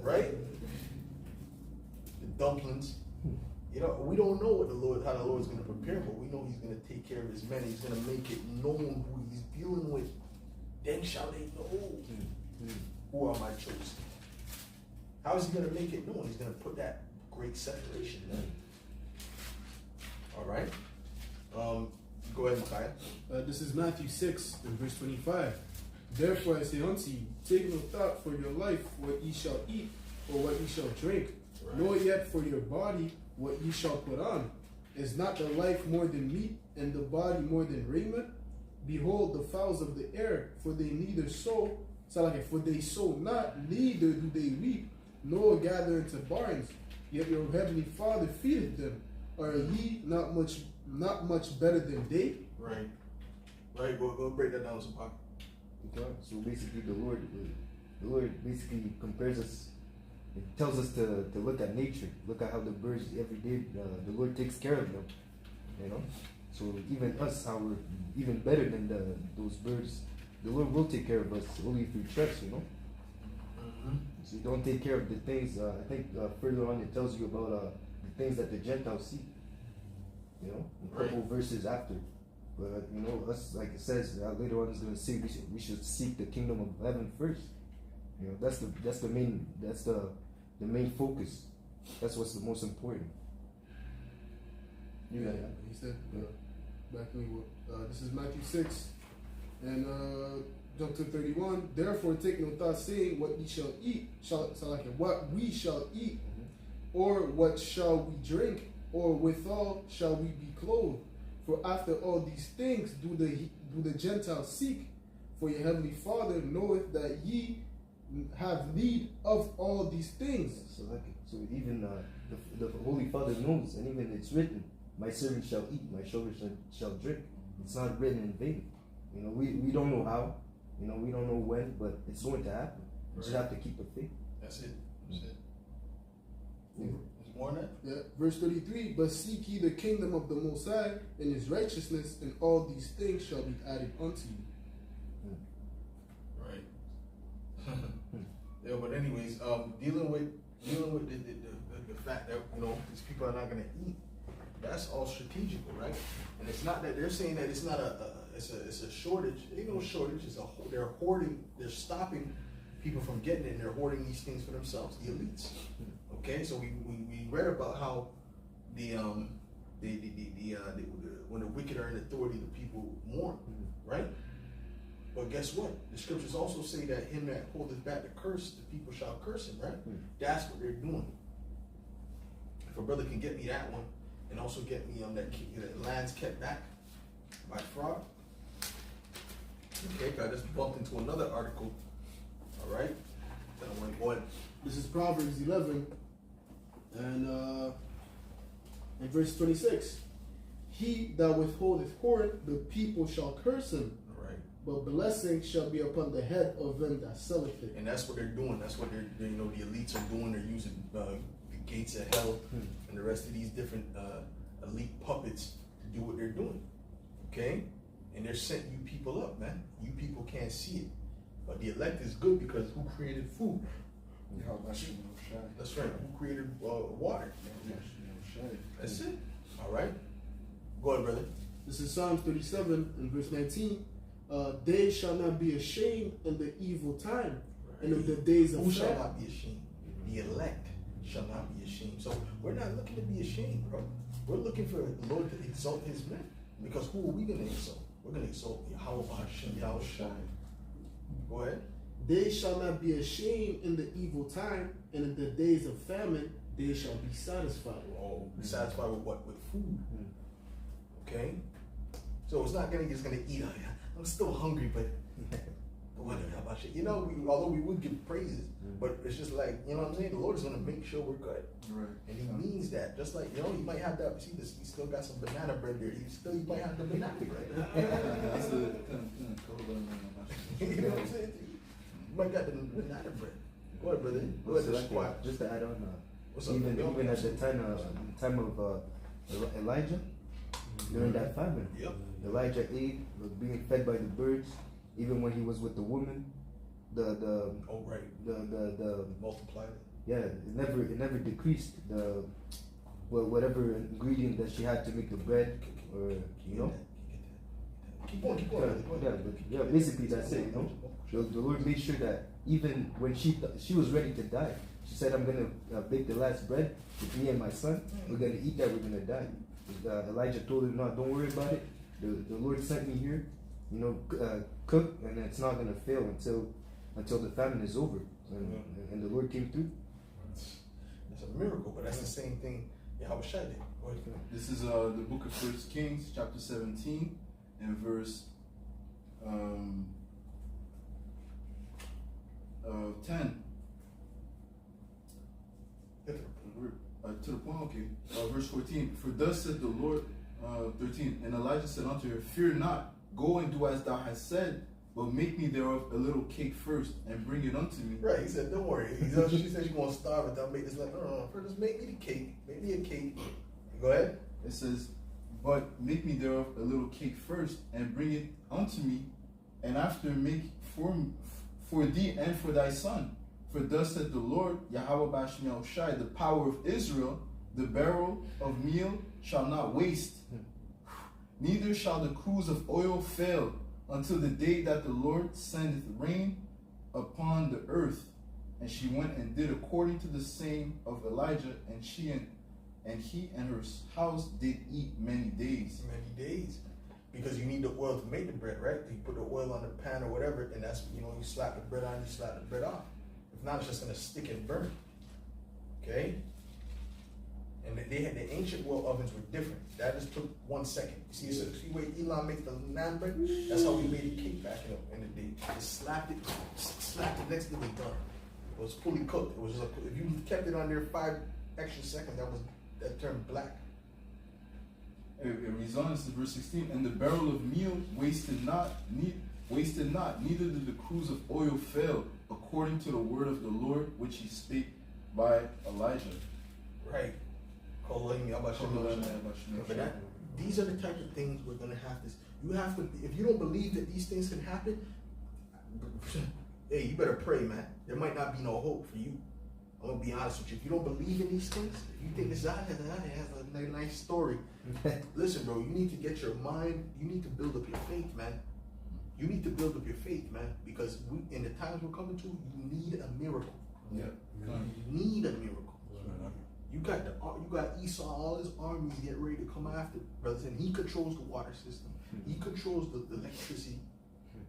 Right? The dumplings. We don't know how the Lord's gonna prepare, but we know he's gonna take care of his men, he's gonna make it known who he's dealing with. Then shall they know who are my chosen. How is he going to make it known? He's going to put that great separation there. All right. Go ahead, Micaiah. This is Matthew 6 and verse 25. Therefore I say unto you, take no thought for your life, what ye shall eat, or what ye shall drink. Right. Nor yet for your body, what ye shall put on. Is not the life more than meat, and the body more than raiment? Behold the fowls of the air, for they neither sow, for they sow not, neither do they reap, nor gather into barns, yet your heavenly Father feedeth them. Are ye not much better than they? Right. Go break that down some part. So basically, the Lord basically compares us. It tells us to look at nature, look at how the birds every day. The Lord takes care of them. So even us, how we're even better than those birds. The Lord will take care of us only if we trust. So you don't take care of the things. I think further on it tells you about the things that the Gentiles seek. A couple verses after. But us, like it says later on, is going to say we should seek the kingdom of heaven first. That's the main focus. That's what's the most important. He said back to me. This is Matthew 6 and jump to 31. Therefore take no thought, saying what ye shall eat, what we shall eat, or what shall we drink, or withal shall we be clothed? For after all these things do the Gentiles seek. For your heavenly Father knoweth that ye have need of all these things. So even the Holy Father knows, and even it's written, my servant shall eat, my servant shall drink. It's not written in vain. We don't know how, we don't know when, but it's going to happen. We just have to keep the faith. That's it. There's more than that? Yeah. Verse 33, but seek ye the kingdom of the Most High and his righteousness, and all these things shall be added unto you. Right. Yeah, but anyways, dealing with the fact that these people are not going to eat, that's all strategical, right? And it's not that they're saying that it's not it's a shortage. Ain't no shortage. They're hoarding. They're stopping people from getting it, and they're hoarding these things for themselves, the elites. Okay, so we read about how when the wicked are in authority, the people mourn, right? But guess what? The scriptures also say that him that holdeth back the curse, the people shall curse him, right? That's what they're doing. If a brother can get me that one, and also get me that lands kept back by fraud. Okay, I just bumped into another article. All right, then I want to go ahead. This is Proverbs 11, and in verse 26, he that withholdeth corn, the people shall curse him. Right. But blessing shall be upon the head of them that selleth it. And that's what they're doing. That's what they're the elites are doing. They're using the gates of hell and the rest of these different elite puppets to do what they're doing. Okay? And they're setting you people up, man. You people can't see it. But the elect is good because who created food? That's right. Who created water? That's it. All right. Go ahead, brother. This is Psalms 37 and verse 19. They shall not be ashamed in the evil time, and in the days of who shall not be ashamed? The elect shall not be ashamed. So we're not looking to be ashamed, bro. We're looking for the Lord to exalt his men. Because who are we going to exalt? We're going to exalt Yahweh Hashem, Yahweh Shai. Go ahead. They shall not be ashamed in the evil time, and in the days of famine they shall be satisfied. Oh, be satisfied with what? With food. Okay. So it's not gonna just gonna eat. Oh, yeah, I'm still hungry, but whatever. How about shit? You know, although we would give praises, but it's just like, you know what I'm saying. The Lord is gonna make sure we're good, Right. and He means that. Just like, you know, He might have that. See, this, He still got some banana bread there. He might have the banana bread. That's a kind of cold on You know what I'm saying? You might got the banana bread. Go ahead, brother. Go ahead, So squat. just to add on, What's up? even Yo, at the time of Elijah, during that famine, Yep. Elijah ate, was being fed by the birds. Even when he was with the woman, the Oh, right. Multiply it. yeah, it never decreased the whatever ingredient that she had to make the bread, or you know. Keep going. Go ahead. Yeah, basically that's it. You know, the Lord made sure that even when she was ready to die, she said, "I'm gonna bake the last bread with me and my son. We're gonna eat that. We're gonna die." Elijah told him, "No, don't worry about it. The Lord sent me here. You know, cook, and it's not gonna fail until the famine is over." And the Lord came through. It's a miracle, but that's the same thing Yahweh Shai did. Go ahead. This is the book of 1 Kings, chapter 17, and verse 10. To the point, okay. Verse 14. For thus said the Lord, 13. And Elijah said unto her, Fear not, go and do as thou hast said, but make me thereof a little cake first, and bring it unto me. Right, he said, don't worry. She said she's going to starve and they'll make this. Like, no. First, just make me the cake. Make me a cake. Go ahead. It says, But make me thereof a little cake first, and bring it unto me, and after make for thee and for thy son. For thus said the Lord, Yahweh Bashmiel Shai, the power of Israel, the barrel of meal shall not waste, neither shall the cruse of oil fail, until the day that the Lord sendeth rain upon the earth. And she went and did according to the saying of Elijah, and he and her house did eat many days. Many days. Because you need the oil to make the bread, right? You put the oil on the pan or whatever, and that's, you slap the bread on, you slap the bread off. If not, it's just going to stick and burn. Okay? And they had the ancient oil ovens were different. That just took 1 second. You see where Elon makes the naan bread? That's how we made the cake back in the day. Just slapped it next to the done. It was fully cooked. It was just if you kept it on there 5 extra seconds, that turned black. It reads on, this is verse 16, and the barrel of meal wasted not, neither did the cruse of oil fail, according to the word of the Lord, which he spake by Elijah. Right. But these are the type of things we're going to have to. You have to, if you don't believe that these things can happen, hey, you better pray, man. There might not be no hope for you. I'm going to be honest with you. If you don't believe in these things, if you think this has a nice story, listen, bro, you need to get your mind, you need to build up your faith, man. You need to build up your faith, man, because in the times we're coming to, you need a miracle. Yeah. You need a miracle. You got Esau, all his armies get ready to come after, brothers, and he controls the water system. He controls the electricity.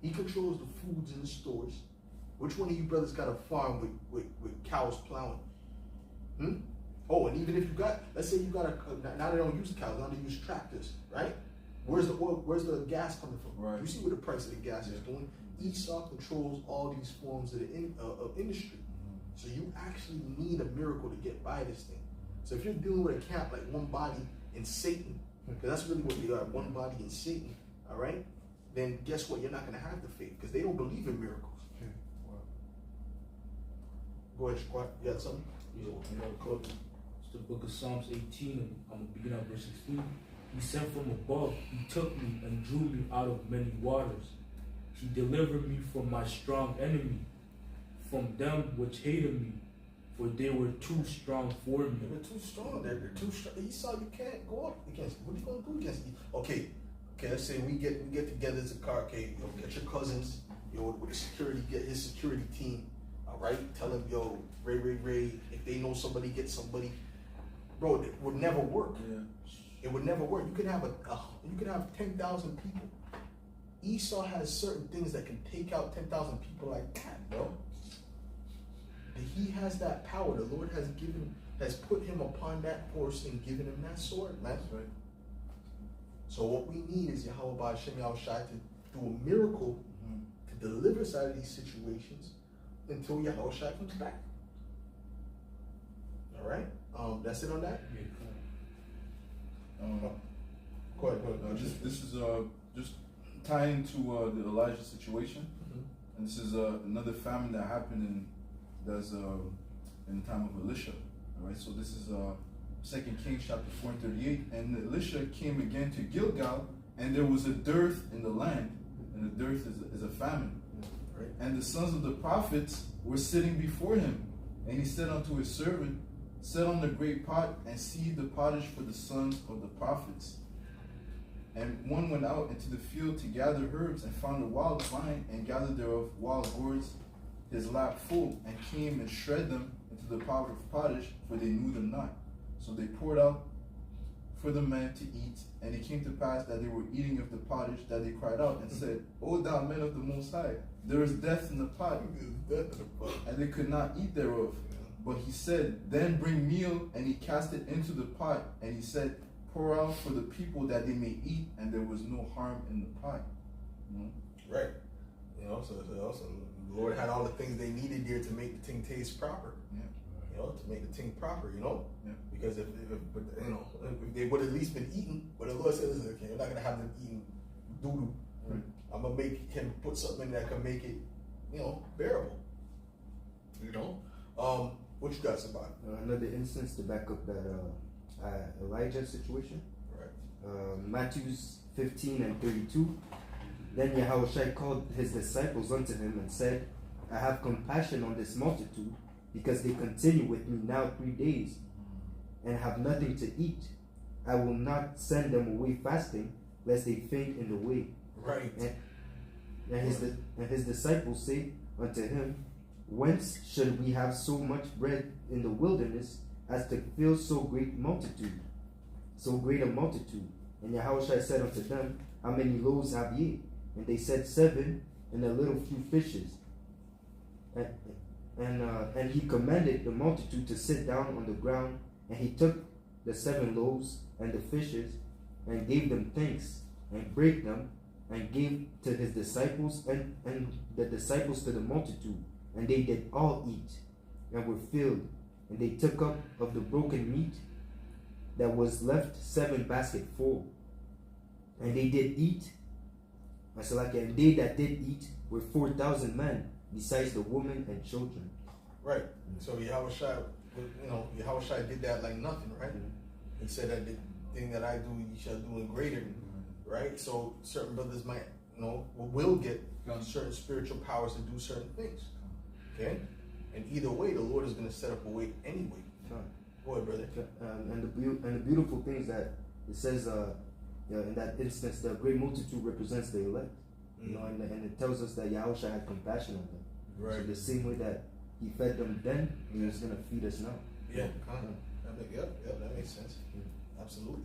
He controls the foods in the stores. Which one of you brothers got a farm with cows plowing? Oh, and even if you got, let's say you got now they don't use cows, now they use tractors, right? Where's the oil, where's the gas coming from? Right. You see what the price of the gas is doing? Esau controls all these forms of of industry. So you actually need a miracle to get by this thing. So if you're dealing with a camp like one body in Satan, because that's really what they are, one body in Satan, all right? Then guess what? You're not going to have the faith because they don't believe in miracles. Go ahead, Squat. You got something? It's the book of Psalms 18, and I'm going to begin at verse 16. He sent from above, he took me and drew me out of many waters. He delivered me from my strong enemy, from them which hated me, for they were too strong for me. They're too strong. They're too strong. Esau, you can't go up against. What are you going to do against me? Okay, let's say we get together as a car. Okay, get your cousins, with the security, get his security team. All right, tell him, Ray, if they know somebody, get somebody. Bro, it would never work. Yeah. It would never work. You could have you could have 10,000 people. Esau has certain things that can take out 10,000 people like that, bro. He has that power. The Lord has put him upon that horse and given him that sword, man. That's right. So what we need is Yahweh Hashem Yahushai to do a miracle to deliver us out of these situations until Yahushai comes back. All right, that's it on that. Go ahead. This is just tying to the Elijah situation, and this is another famine that happened in the time of Elisha. All right, so this is 2 Kings chapter 4 and 38, and Elisha came again to Gilgal, and there was a dearth in the land, and the dearth is a famine. Right. And the sons of the prophets were sitting before him, and he said unto his servant, set on the great pot and seethe the pottage for the sons of the prophets. And one went out into the field to gather herbs, and found a wild vine, and gathered thereof wild gourds, his lap full, and came and shred them into the pot of pottage, for they knew them not. So they poured out for the men to eat, and it came to pass that they were eating of the pottage, that they cried out and said, O thou men of the Most High, there is death in the pot, and they could not eat thereof. But he said, then bring meal, and he cast it into the pot, and he said, pour out for the people that they may eat, and there was no harm in the pot. Right. So the Lord had all the things they needed there to make the thing taste proper. Yeah. To make the thing proper, Yeah. Because if they would have at least been eating, but the Lord said, listen, okay, you're not gonna have them eating doo-doo. Right. I'm gonna make him put something in that can make it, bearable. What you got about it? Another instance to back up that Elijah situation. Right. Matthews 15 and 32. Then Yahushua called his disciples unto him and said, I have compassion on this multitude, because they continue with me now 3 days, and have nothing to eat. I will not send them away fasting, lest they faint in the way. Right. And his disciples say unto him, whence should we have so much bread in the wilderness, as to fill so great a multitude? And Yahushua said unto them, how many loaves have ye? And they said 7, and a little few fishes. And he commanded the multitude to sit down on the ground, and he took the 7 loaves and the fishes, and gave them thanks, and brake them, and gave to his disciples, and the disciples to the multitude. And they did all eat, and were filled. And they took up of the broken meat that was left 7 baskets full. And they did eat. And they that did eat were 4,000 men, besides the women and children. Right. So Yahushua did that like nothing, right? He said that the thing that I do, you shall do in greater, right? So certain brothers might, will get certain spiritual powers to do certain things. Okay? And either way, the Lord is going to set up a way anyway. Go ahead, brother. And the beautiful thing is that it says, in that instance, the great multitude represents the elect. And it tells us that Yahushua had compassion on them. Right. So the same way that he fed them then, he's going to feed us now. Yeah. That makes sense. Absolutely.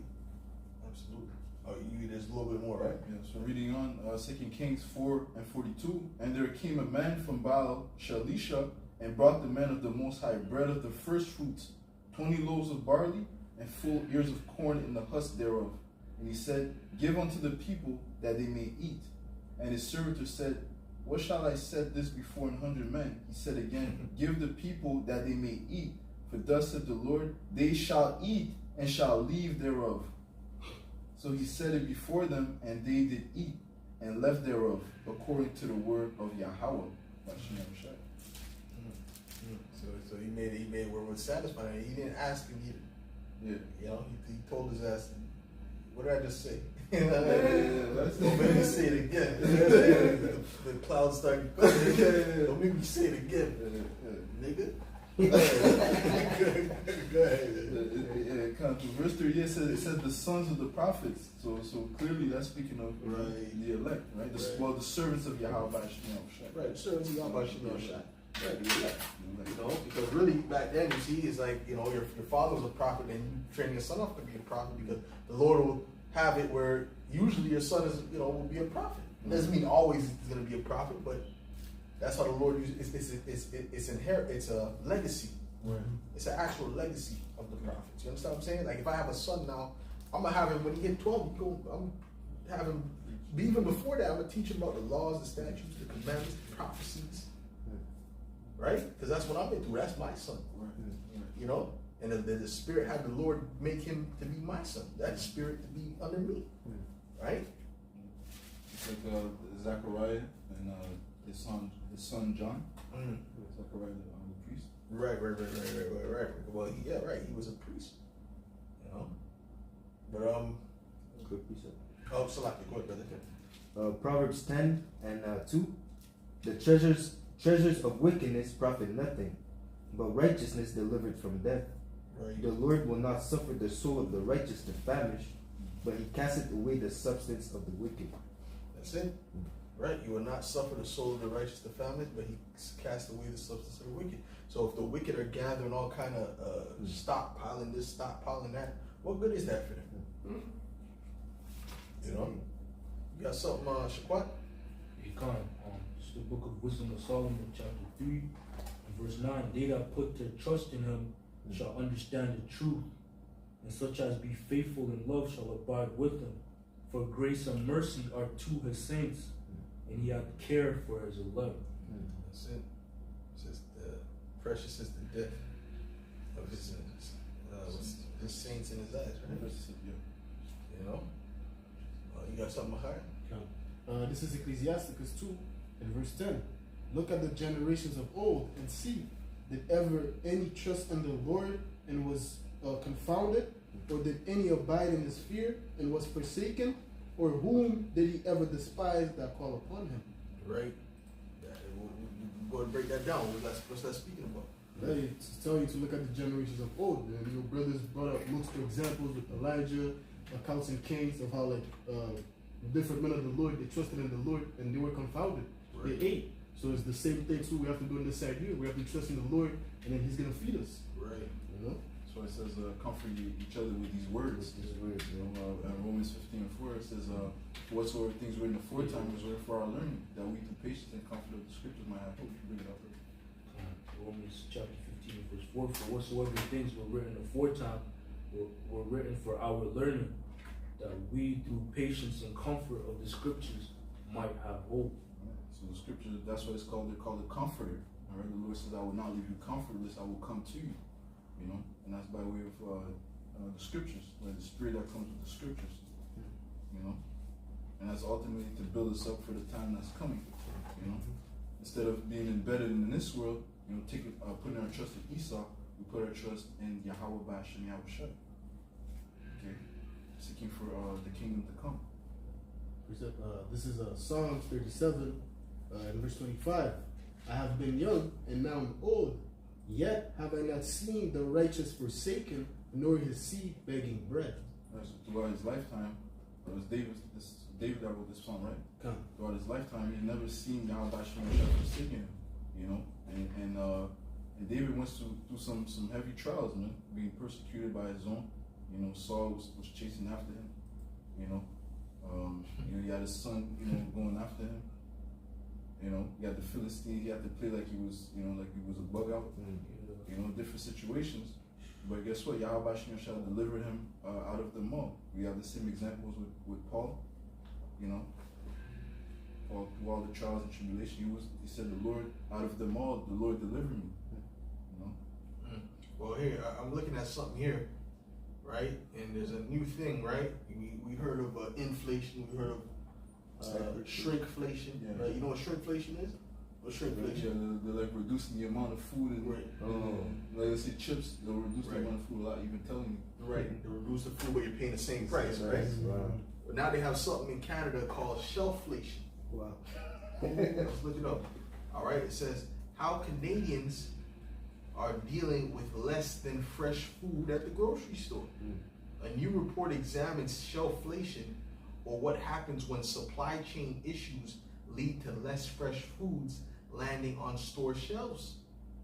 Oh, there's a little bit more, right? Yeah, so reading on 2 Kings 4 and 42, and there came a man from Baal Shalisha, and brought the men of the Most High bread of the first fruits, 20 loaves of barley, and full ears of corn in the husk thereof. And he said, give unto the people that they may eat. And his servitor said, what shall I set this before 100 men? He said again, give the people that they may eat. For thus said the Lord, they shall eat and shall leave thereof. So he set it before them, and they did eat and left thereof, according to the word of Yahweh. So he made where it was satisfying. He didn't ask him either. Yeah. He told his ass, what did I just say? Don't make me say it again. The clouds started. Don't make me say it again, nigga. Go ahead. Verse 38 it says the sons of the prophets. So clearly that's speaking of the elect, right? The servants of Yahweh. Right, servants of Yahweh. Right, the elect. Because really back then, you see, it's like, your father was a prophet, and you train your son up to be a prophet, because the Lord will have it where usually your son is, will be a prophet. It doesn't mean always he's going to be a prophet, but that's how the Lord uses. It's a legacy. Right. It's an actual legacy of the prophets. You understand what I'm saying? Like if I have a son now, I'm gonna have him when he hit 12. I'm have him. Even before that, I'm gonna teach him about the laws, the statutes, the commandments, the prophecies. Right? Because that's what I'm into. That's my son. You know? And the Spirit had the Lord make him to be my son. That Spirit to be under me. Right? It's like Zechariah and his son John. Zechariah the priest. Right. Well, right. He was a priest. You know? But, Good precept. oh, Salaki, go ahead, brother. Proverbs 10 and 2. The treasures of wickedness profit nothing, but righteousness delivered from death. Right. The Lord will not suffer the soul of the righteous to famish, but he casteth away the substance of the wicked. That's it. Right. You will not suffer the soul of the righteous to famine, but he cast away the substance of the wicked. So if the wicked are gathering all kind of stockpiling this, stockpiling that, what good is that for them? You know? You got something, Shaquat? It's the book of Wisdom of Solomon, chapter 3, and verse 9. They that put their trust in him shall understand the truth, and such as be faithful in love shall abide with him. For grace and mercy are to his saints, and he hath care for his elect. That's it. It's just precious is the death of his saints in his eyes, right? You know? You got something behind? This is Ecclesiasticus 2 and verse 10. Look at the generations of old and see, did ever any trust in the Lord and was confounded? Or did any abide in his fear and was forsaken? Or whom did he ever despise that call upon him? Right. We'll go and break that down. What's that speaking about? Hey, to tell you to look at the generations of old. And your brothers brought up multiple examples with Elijah, accounts and kings of how different men of the Lord, they trusted in the Lord and they were confounded. Right. They ate. So it's the same thing too. We have to do on this side here. We have to trust in the Lord, and then He's gonna feed us. Right. You know. So it says, comfort each other with these words. You know, Romans 15:4 it says, whatsoever things written aforetime was written for our learning, that we through patience and comfort of the scriptures might have hope. Bring it up. Romans chapter 15, verse 4. For whatsoever things were written aforetime were written for our learning, that we through patience and comfort of the scriptures might have hope. So the scripture, that's what it's called. They're called the comforter. All right, the Lord says, "I will not leave you comfortless. I will come to you." You know, and that's by way of the scriptures, like the spirit that comes with the scriptures. You know, and that's ultimately to build us up for the time that's coming. You know, instead of being embedded in this world, you know, putting our trust in Esau, we put our trust in Yahweh Bashem Yahushua. Okay, seeking for the kingdom to come. This is Psalms 37 and verse 25. I have been young and now I'm old, yet have I not seen the righteous forsaken, nor his seed begging bread. So throughout his lifetime, it was David that wrote this song, right? Come. Throughout his lifetime, he never seen Yahweh Bashem Yahushua forsaken him. You know, and David went through some heavy trials, man, being persecuted by his own. You know, Saul was chasing after him. You know, he had his son, going after him. You know, he had the Philistines. He had to play like he was, like he was a bug out. You know, different situations. But guess what? Yahweh shall deliver him out of them all. We have the same examples with Paul. You know, Paul, through all the trials and tribulation, he said, "The Lord, out of them all, the Lord delivered me." You know. Well, here I'm looking at something here, right? And there's a new thing, right? We heard of inflation. We heard of shrinkflation. Yeah. Right? You know what shrinkflation is? What shrinkflation? Yeah, they're like reducing the amount of food and Right. like let's say chips, they'll reduce Right. the amount of food without even telling you. Right. They reduce the food, but you're paying the same price, right? Wow. But now they have something in Canada called shelfflation. Wow. Let's look it up. All right. It says how Canadians are dealing with less than fresh food at the grocery store. A new report examines shelfflation, or what happens when supply chain issues lead to less fresh foods landing on store shelves.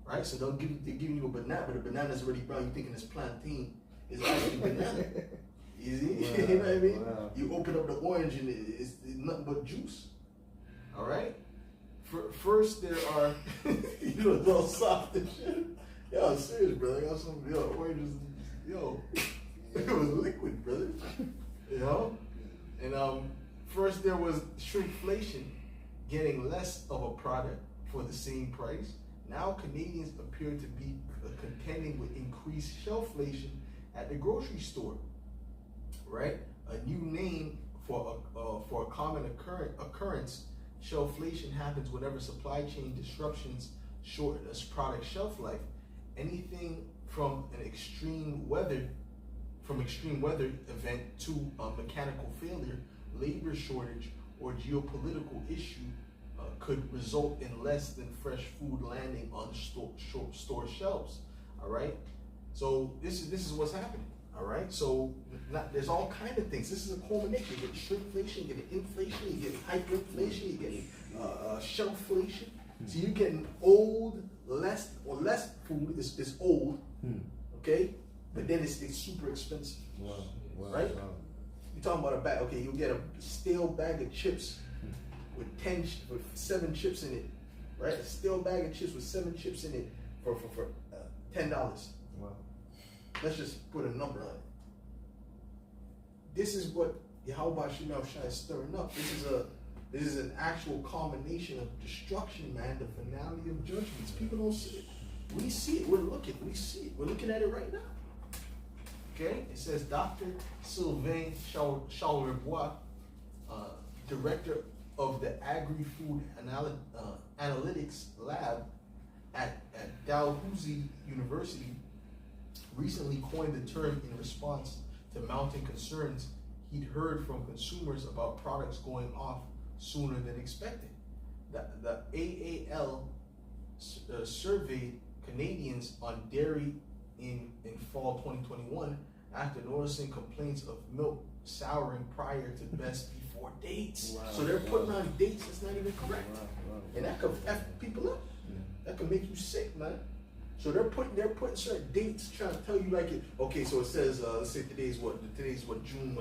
Right? So they're giving you a banana, but the banana's already brown. You're thinking it's plantain. It's actually banana. Easy. Wow, You know what I mean? wow. You open up the orange and it's nothing but juice. All right? First, there are, it's all soft and shit. Yo, I'm serious, brother. I got some, oranges. Yo, It was liquid, brother. You know? And first there was shrinkflation, getting less of a product for the same price. Now Canadians appear to be contending with increased shelfflation at the grocery store. Right? A new name for a common occurrence. Shelfflation happens whenever supply chain disruptions shorten a product shelf life. Anything from extreme weather event to a mechanical failure, labor shortage, or geopolitical issue could result in less than fresh food landing on store shelves. All right. So this is what's happening. All right. So there's all kind of things. This is a culmination. You get shrinkflation, you get inflation, you get hyperinflation, you get shelfflation. So you're getting less food is old, okay, but then it's super expensive. Wow. Right? Wow. You're talking about a bag. Okay, you'll get a stale bag of chips with 7 chips in it, right? A stale bag of chips with 7 chips in it for $10. Wow. Let's just put a number on it. This is what Yahweh Shemel Shai is stirring up. This is an actual culmination of destruction, man. The finale of judgments. People don't see it. We see it. We see it. We're looking at it right now. Okay? It says Dr. Sylvain Charlebois, director of the Agri-Food Analytics Lab at Dalhousie University, recently coined the term in response to mounting concerns he'd heard from consumers about products going off sooner than expected. The AAL surveyed Canadians on dairy in fall 2021 after noticing complaints of milk souring prior to best before dates. Wow. So they're putting on dates that's not even correct. Wow. And that could F people up. Yeah. That could make you sick, man. So they're putting certain dates, trying to tell you like it. Okay, so it says let's say today's what June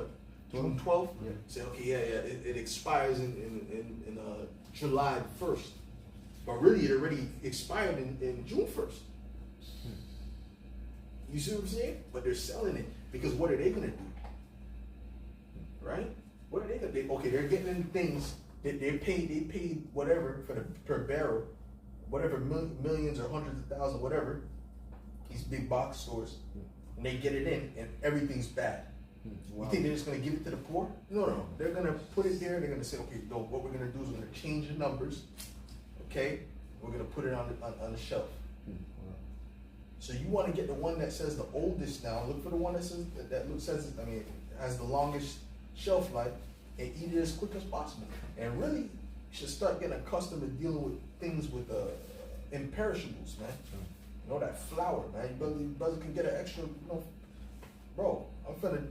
12th. Yeah. Say okay, yeah, it expires in July 1st, but really it already expired in June 1st. You see what I'm saying? But they're selling it because what are they gonna do? Right? What are they gonna do? Okay, they're getting in things that they paid whatever for per barrel, whatever millions or hundreds of thousands, whatever. These big box stores, and they get it in, and everything's bad. Wow. You think they're just gonna give it to the poor? No. They're gonna put it there. They're gonna say, okay, no. What we're gonna do is we're gonna change the numbers. Okay, we're gonna put it on the shelf. Wow. So you want to get the one that says the oldest now. Look for the one that says has the longest shelf life, and eat it as quick as possible. And really, you should start getting accustomed to dealing with things with imperishables, man. You know that flour, man. Your brother can get an extra, bro. I'm finna,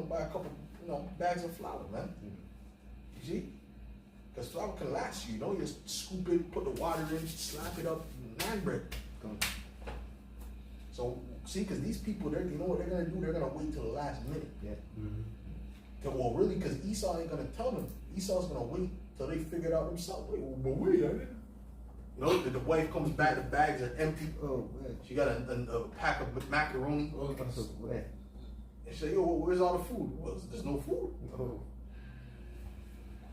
buy a couple, bags of flour, man. You see? Because flour can last you. You just scoop it, put the water in, slap it up, naan bread. So, see, because these people, you know what they're going to do? They're going to wait till the last minute. Yeah. Well, really, because Esau ain't going to tell them. Esau's going to wait till they figure it out themselves. Wait, I didn't. The wife comes back, the bags are empty. Oh, man. She got a pack of macaroni. Oh, man. And she said, yo, where's all the food? Well, there's no food. Oh.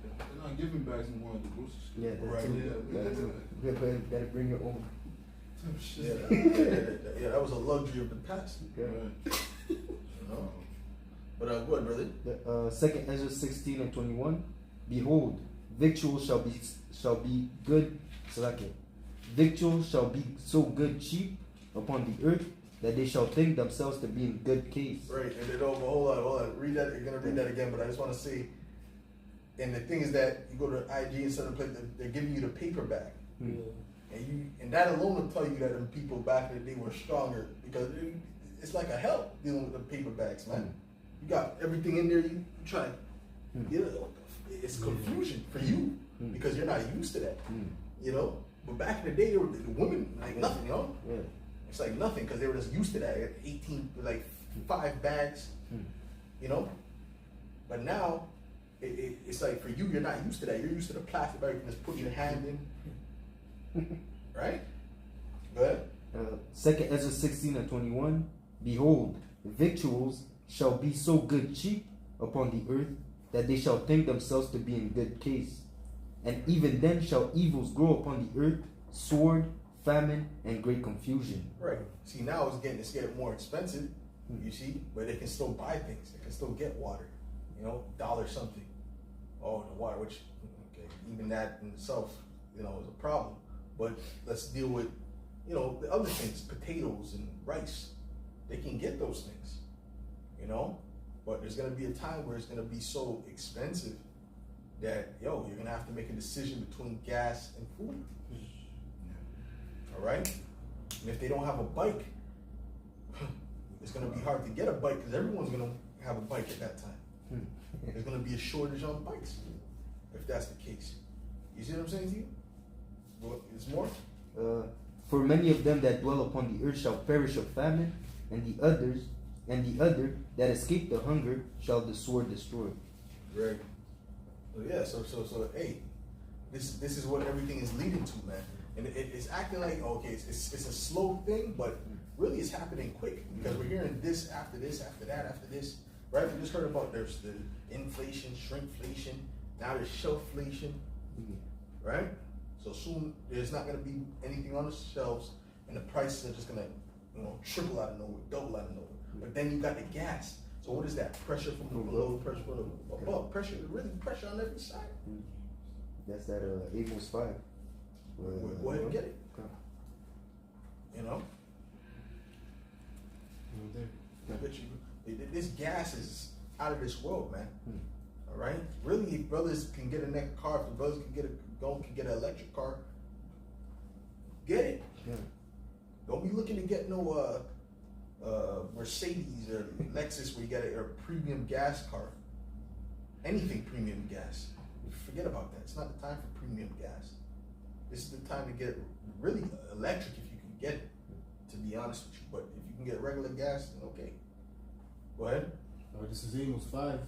They're not giving bags anymore at the grocery store. Yeah, that's Right. it. You gotta bring your own. Yeah, that was a luxury of the past. Okay. Right. You know? But what, brother? The second Ezra 16:21. Behold, victuals shall be good. Victuals shall be so good cheap upon the earth that they shall think themselves to be in good case. Right, and then hold on. Read that. You're gonna read that again, but I just want to say. And the thing is that you go to IG and set up, they're giving you the paper bag, and that alone will tell you that them people back in the day were stronger because it's like a help dealing with the paper bags, man. You got everything in there. You try, it's confusion for you because you're not used to that, But back in the day, the women like nothing, Yeah. It's like nothing because they were just used to that. 5 bags, But now, it's like for you, you're not used to that. You're used to the plastic bag. You can just put your hand in, right? Go ahead. Second Ezra 16:21. Behold, victuals shall be so good cheap upon the earth that they shall think themselves to be in good case. And even then shall evils grow upon the earth, sword, famine, and great confusion. Right. See, now it's getting more expensive. You see, but they can still buy things. They can still get water. You know, $1 something. Oh, the water, which okay, even that in itself, you know, is a problem. But let's deal with, you know, the other things, potatoes and rice. They can get those things. You know, but there's gonna be a time where it's gonna be so expensive that you're gonna have to make a decision between gas and food. All right, and if they don't have a bike, it's gonna be hard to get a bike because everyone's gonna have a bike at that time. There's gonna be a shortage on bikes if that's the case. You see what I'm saying to you? Well, it's more. For many of them that dwell upon the earth shall perish of famine, and the other that escape the hunger shall the sword destroy. Right. So yeah. So hey, this is what everything is leading to, man. And it's acting like okay, it's a slow thing, but really it's happening quick because we're hearing this after this, after that, after this. Right? We just heard about there's the inflation, shrinkflation. Now there's shelfflation. Right? So soon there's not going to be anything on the shelves, and the prices are just going to, triple out of nowhere, double out of nowhere. But then you got the gas. So what is that? Pressure from the below, pressure from the above, pressure, really pressure on every side. That's that Amos 5. Go ahead and get it. Okay. You know? I bet you, this gas is out of this world, man. All right? Really, if brothers can get a neck car, if the brothers can get an electric car, get it. Yeah. Don't be looking to get no Mercedes or Lexus where you get a premium gas car. Anything premium gas. Forget about that. It's not the time for premium gas. This is the time to get really electric if you can get it, to be honest with you. But if you can get regular gas, then okay. Go ahead. This is Amos 5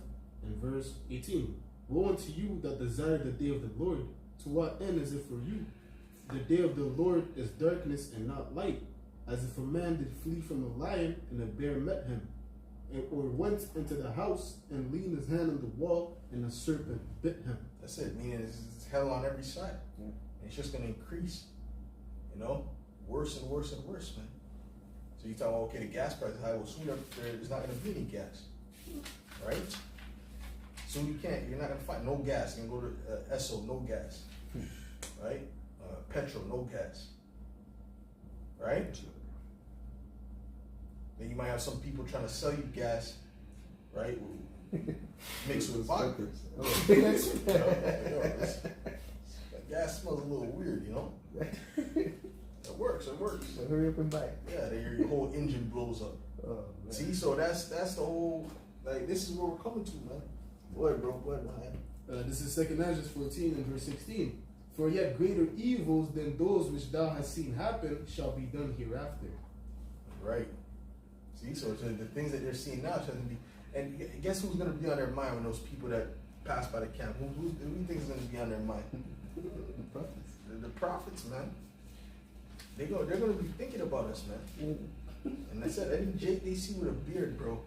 and verse 18. Woe unto you that desire the day of the Lord. To what end is it for you? The day of the Lord is darkness and not light, as if a man did flee from a lion and a bear met him, or went into the house and leaned his hand on the wall and a serpent bit him. That's it. Meaning it's hell on every side. Yeah. It's just going to increase. Worse and worse and worse, man. So you talk, okay, the gas price is high. Well, soon there's not going to be any gas, right? Soon you're not going to find no gas. You're going to go to Esso, no gas, right? Petrol, no gas, right? Then you might have some people trying to sell you gas, right? Mixed with vodka. Gas smells a little weird, It works. So hurry up and buy it. Yeah, your whole engine blows up. Oh, See, so that's the whole, this is where we're coming to, man. Go ahead, bro. Go ahead. This is 2 Ezra 14 and verse 16. For yet greater evils than those which thou hast seen happen shall be done hereafter. Right. See, so the things that they're seeing now shouldn't be. And guess who's going to be on their mind when those people that pass by the camp? Who do you think is going to be on their mind? The prophets. The prophets, man. They're going to be thinking about us, man. And I said, any Jake they see with a beard, bro,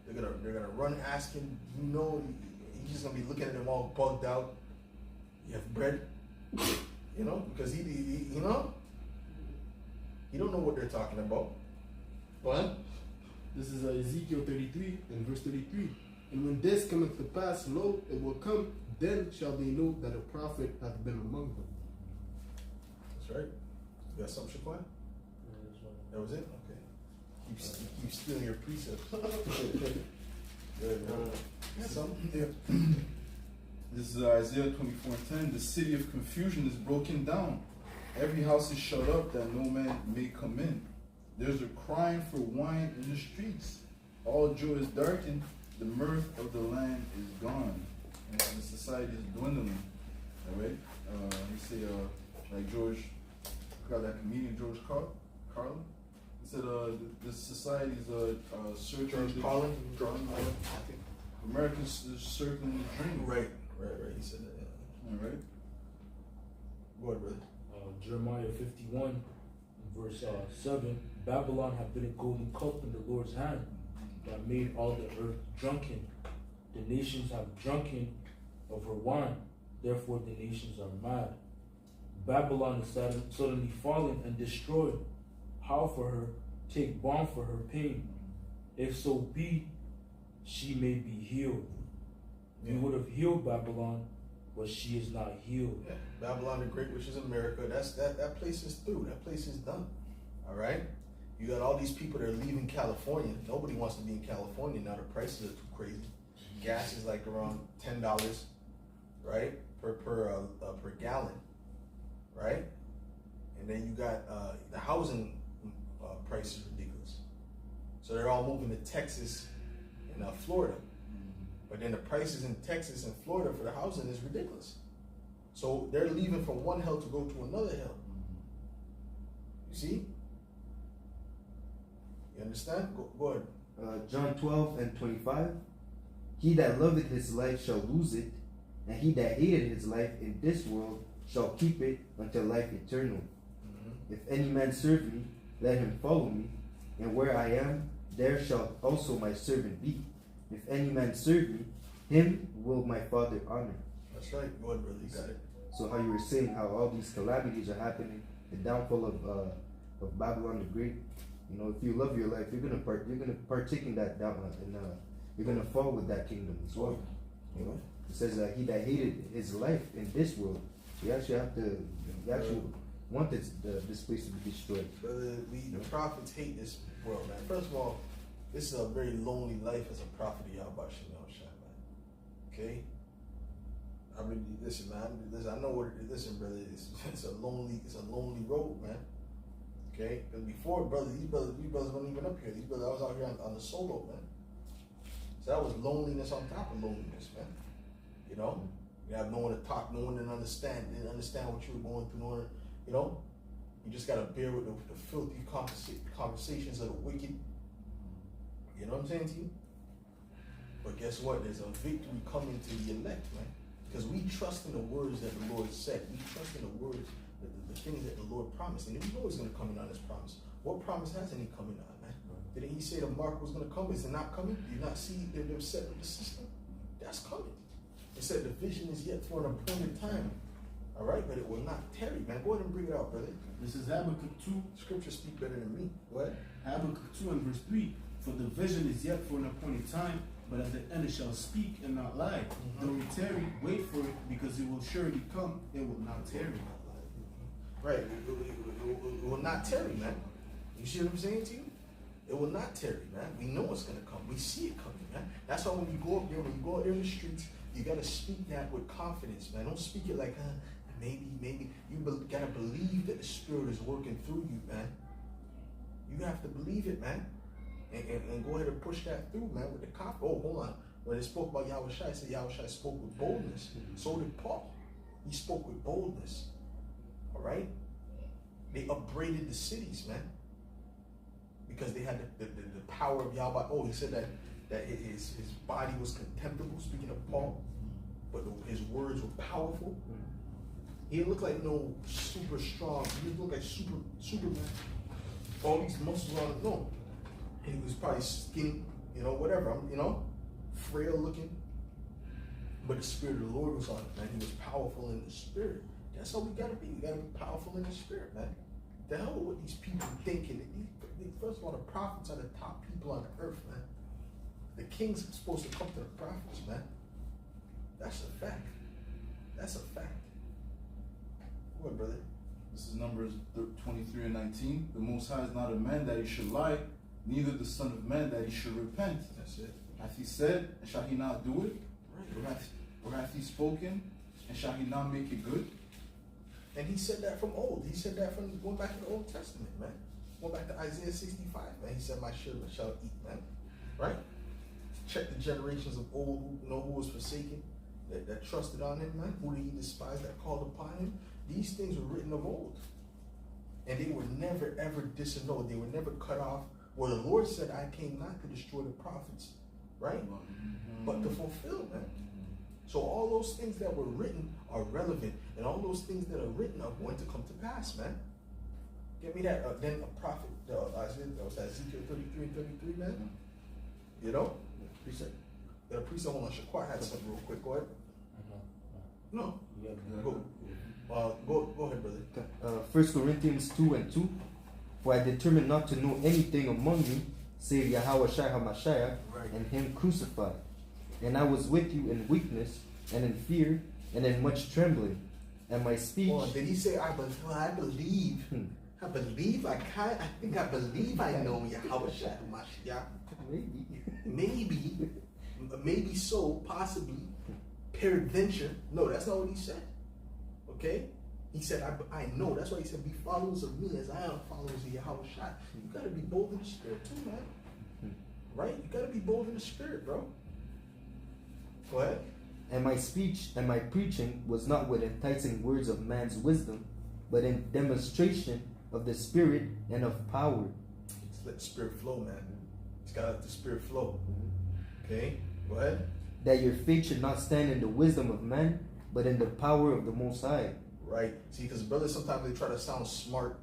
they're gonna run asking. He's just gonna be looking at them all bugged out. You have bread, because he don't know what they're talking about. What? This is Ezekiel 33 and verse 33. And when this cometh to pass, lo, it will come, then shall they know that a prophet hath been among them. That's right. You got something, Shaquan? That was it? Okay. Keep stealing your precepts. Good, bro. Yeah, something? Yeah. This is Isaiah 24:10. The city of confusion is broken down. Every house is shut up that no man may come in. There's a crying for wine in the streets. All joy is darkened. The mirth of the land is gone. And the society is dwindling. All right? You say, like George, got that comedian George Carlin? He said, this society is circling. Carlin? America's circling the dream. Right. He said that, yeah. All right. Go ahead, brother. Jeremiah 51, verse 7. Babylon hath been a golden cup in the Lord's hand, that made all the earth drunken. The nations have drunken of her wine, therefore the nations are mad. Babylon is suddenly fallen and destroyed. Howl for her, take balm for her pain. If so be, she may be healed. We would have healed Babylon, but she is not healed. Yeah. Babylon the Great, which is America, that place is through. That place is done. All right? You got all these people that are leaving California. Nobody wants to be in California now. The prices are too crazy. Gas is like around $10, right, per gallon, right? And then you got the housing price is ridiculous. So they're all moving to Texas and Florida. But then the prices in Texas and Florida for the housing is ridiculous. So they're leaving from one hell to go to another hell. You see? You understand? Go ahead. John 12 and 25. He that loveth his life shall lose it, and he that hated his life in this world shall keep it until life eternal. If any man serve me, let him follow me, and where I am, there shall also my servant be. If any man serve me, him will my Father honor. That's right. Go ahead, brother. You got it. So how you were saying how all these calamities are happening, the downfall of Babylon the Great. You know, if you love your life, you're gonna partake in that down, and you're gonna fall with that kingdom as well. You know, it says that he that hated his life in this world, you actually have to, you actually want this place to be destroyed. Brother, the prophets hate this world, man. First of all, this is a very lonely life as a prophet of Yahweh Shai, man. Okay? I mean, listen, man. I know what it is. Listen, brother, it's a lonely road, man. Okay? Because before, brother, these brothers weren't even up here. These brothers, I was out here on the solo, man. So that was loneliness on top of loneliness, man. You know? You have no one to talk, no one to understand. Didn't understand what you were going through, no one, you know? You just got to bear with the filthy conversations of the wicked. You know what I'm saying to you? But guess what? There's a victory coming to the elect, man. Because we trust in the words that the Lord said. We trust in the words, the things that the Lord promised. And we know it's going to come in on His promise. What promise hasn't He coming on, man? Didn't He say the mark was going to come? Is it not coming? Do you not see them set with the system? That's coming. It said the vision is yet for an appointed time. All right? But it will not tarry, man. Go ahead and bring it out, brother. This is Habakkuk 2. Scriptures speak better than me. What? Habakkuk 2 and verse 3. For the vision is yet for an appointed time, but at the end it shall speak and not lie. Though it tarry, wait for it, because it will surely come, it will not tarry. Right. It will not tarry, man. You see what I'm saying to you? It will not tarry, man. We know it's going to come. We see it coming, man. That's why when you go up there, when you go out there in the streets, you got to speak that with confidence, man. Don't speak it like, maybe. You got to believe that the Spirit is working through you, man. You have to believe it, man. And go ahead and push that through, man, with the confidence. Oh, hold on. When it spoke about Yahweh Shai, it said Yahweh Shai spoke with boldness. So did Paul. He spoke with boldness. All right? They upbraided the cities, man. Because they had the power of Yahweh. Oh, he said that his body was contemptible, speaking of Paul. But his words were powerful. He didn't look like no super strong. He didn't look like Superman. All these muscles on it. No. He was probably skinny, whatever, frail looking. But the Spirit of the Lord was on him, man. He was powerful in the Spirit. That's how we gotta be. We gotta be powerful in the Spirit, man. The hell with what these people thinking. First of all, the prophets are the top people on the earth, man. The kings are supposed to come to the prophets, man. That's a fact. That's a fact. What, brother? This is Numbers 23 and 19. The Most High is not a man that he should lie, neither the Son of Man that he should repent. That's it. Hath he said, and shall he not do it? Right. Or hath he spoken, and shall he not make it good? And he said that from old. He said that from going back to the Old Testament, man. Going back to Isaiah 65, man. He said, my children shall eat, man. Right? Check the generations of old, who was forsaken, that trusted on him, man. Who did he despise, that called upon him? These things were written of old. And they were never, ever disannulled. They were never cut off. Well, the Lord said, I came not to destroy the prophets, right? But to fulfill them. So all those things that were written are relevant. And all those things that are written are going to come to pass, man. Get me that. Then a prophet, Ezekiel 33 and 33, man. You know? Precept. Got a precept. Hold on, Shaquar had something real quick. Go ahead. No. Yeah. Go ahead, brother. 1 Corinthians 2:2. For I determined not to know anything among you, save Yahweh Shai HaMashiach, Right. and him crucified. And I was with you in weakness, and in fear, and in much trembling. And my speech... Hold on, did he say, I believe? I believe I think I believe I know Yahweh Shai HaMashiach. Maybe so, possibly, peradventure. No, that's not what he said. Okay? He said, I know. That's why he said, be followers of me as I am followers of Yahweh Shai. You gotta be bold in the spirit too, man. Right? You gotta be bold in the spirit, bro. Go ahead. And my speech and my preaching was not with enticing words of man's wisdom, but in demonstration of the Spirit and of power. Just let the spirit flow, man. Just gotta let the spirit flow. Okay? Go ahead. That your faith should not stand in the wisdom of man, but in the power of the Most High. Right? See, because brothers sometimes they try to sound smart.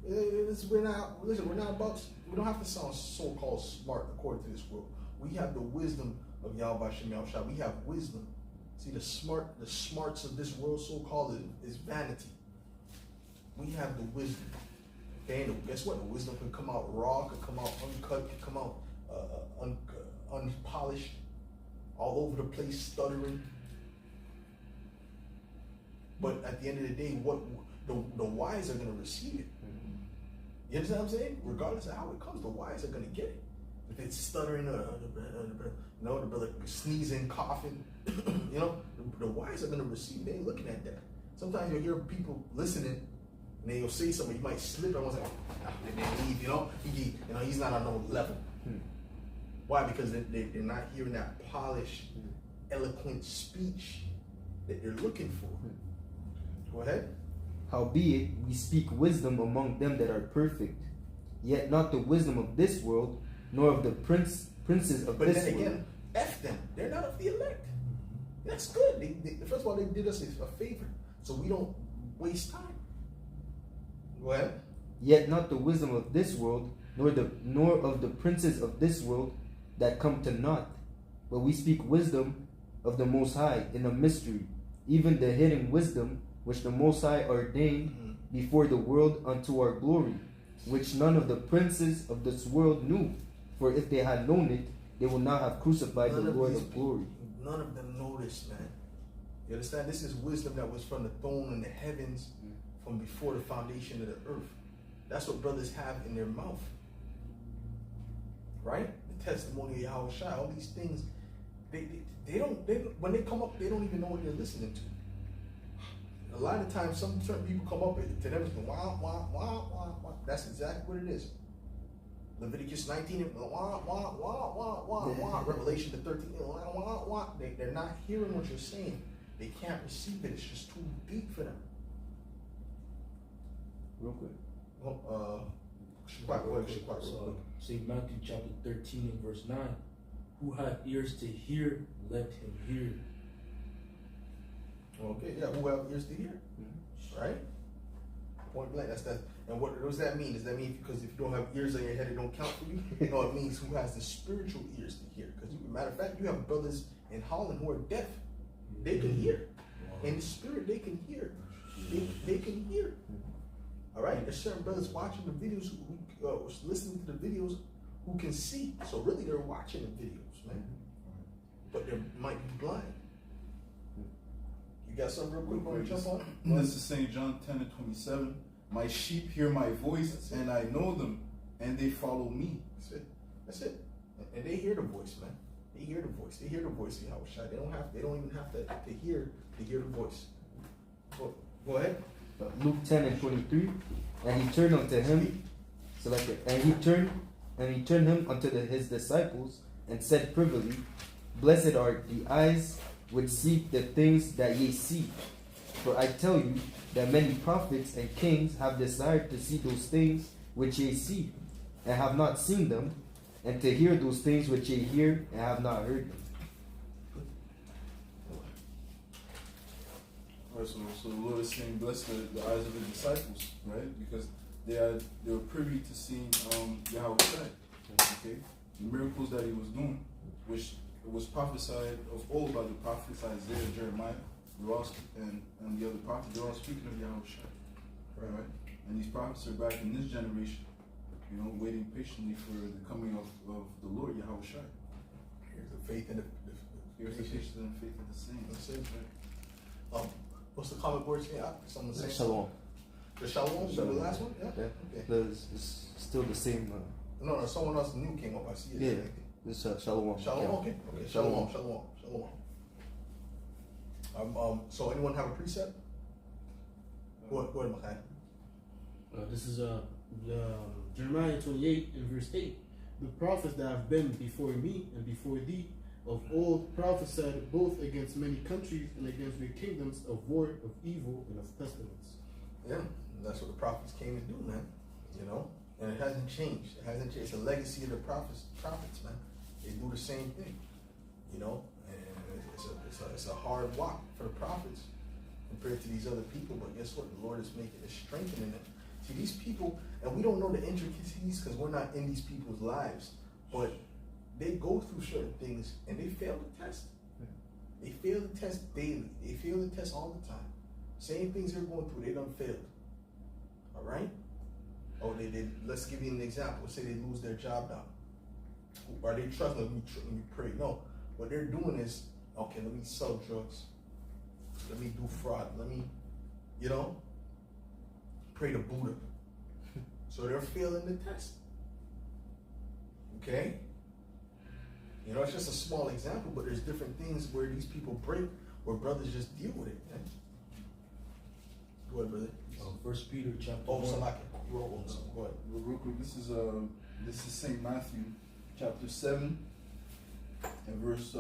We're not about, we don't have to sound so-called smart according to this world. We have the wisdom of Yahweh Shem Yahushua. We have wisdom. See, the smarts of this world so-called is vanity. We have the wisdom. Okay, and guess what? The wisdom can come out raw, could come out uncut, could come out unpolished, all over the place, stuttering. But at the end of the day, what the wise are going to receive it. You understand what I'm saying? Regardless of how it comes, the wise are going to get it. If it's stuttering, the brother sneezing, coughing, the wise are going to receive. They ain't looking at that. Sometimes you'll hear people listening, and then you'll say something, you might slip, and like, and then leave, he's not on no level. Why? Because they're not hearing that polished, eloquent speech that they're looking for. Go ahead. Howbeit, we speak wisdom among them that are perfect, yet not the wisdom of this world, nor of the princes of this world. But then again, F them. They're not of the elect. That's good. First of all, they did us a favor, so we don't waste time. Go ahead. Yet not the wisdom of this world, nor of the princes of this world that come to naught, but we speak wisdom of the Most High in a mystery, even the hidden wisdom which the Most High ordained before the world unto our glory, which none of the princes of this world knew. For if they had known it, they would not have crucified the Lord of glory. None of them noticed, man. You understand? This is wisdom that was from the throne in the heavens, from before the foundation of the earth. That's what brothers have in their mouth. Right? The testimony of Yahweh Shai, all these things, when they come up, they don't even know what they're listening to. A lot of times, certain people come up to them and wah, wah, wah, wah, wah. That's exactly what it is. Leviticus 19, wah, wah, wah, wah, wah, wah. Revelation 13, wah, wah, wah. They're not hearing what you're saying. They can't receive it. It's just too deep for them. Real quick. St. Matthew chapter 13 and verse 9. Who had ears to hear, let him hear. Okay, yeah, who have ears to hear? Right? Point blank, that's that. And what does that mean? Does that mean because if you don't have ears on your head, it don't count for you? No, it means who has the spiritual ears to hear. Because, matter of fact, you have brothers in Holland who are deaf. They can hear. In the spirit, they can hear. They can hear. All right? There's certain brothers watching the videos, who listening to the videos, who can see. So really, they're watching the videos, man. But they might be blind. You got something real quick you want to jump on? This is St. John 10 and 27. My sheep hear my voice, and I know them, and they follow me. That's it. That's it. And they hear the voice, man. They hear the voice. They hear the voice of Yahweh Shai. They don't even have to hear the voice. Go ahead. Luke 10 and 23. And he turned unto him, and he turned him unto his disciples, and said privily, Blessed are the eyes which see the things that ye see. For I tell you that many prophets and kings have desired to see those things which ye see, and have not seen them, and to hear those things which ye hear, and have not heard them. All right, so the Lord is saying, bless the eyes of the disciples, right? Because they were privy to seeing Yahweh Shai. Okay? the miracles that he was doing, which was prophesied of old by the prophets Isaiah, Jeremiah, and the other prophets. They're all speaking of Yahushua, right? And these prophets are back in this generation, waiting patiently for the coming of the Lord Yahushua. Here's the faith and Here's the faith and faith of the saints. That's it. What's the comic words? Yeah, someone say Shalom. The Shalom. The last one. Yeah. Yeah. Okay. It's still the same. No, someone else new came up. I see it. Yeah. It's Shalom. Shalom. Yeah. Okay. Shalom. So anyone have a precept? Go ahead, Makai. This is Jeremiah 28 and verse 8. The prophets that have been before me and before thee of old prophesied both against many countries and against great kingdoms of war, of evil, and of pestilence. Yeah, and that's what the prophets came to do, man. And it hasn't changed. It's a legacy of the prophets, man. They do the same thing, and it's a hard walk for the prophets compared to these other people. But guess what? The Lord is strengthening them. See, these people, and we don't know the intricacies because we're not in these people's lives, but they go through certain things and they fail the test. They fail the test daily. They fail the test all the time. Same things they're going through, they done failed. All right? Oh, let's give you an example. Let's say they lose their job now. Are they trusting when we pray? No. What they're doing is, okay, let me sell drugs. Let me do fraud. Let me, pray to Buddha. So they're failing the test. Okay? It's just a small example, but there's different things where these people break, where brothers just deal with it, man. Go ahead, brother. 1 Peter chapter 1. Salaki. You wrote one, so go ahead. Real quick, this is St. Matthew, chapter 7, and verse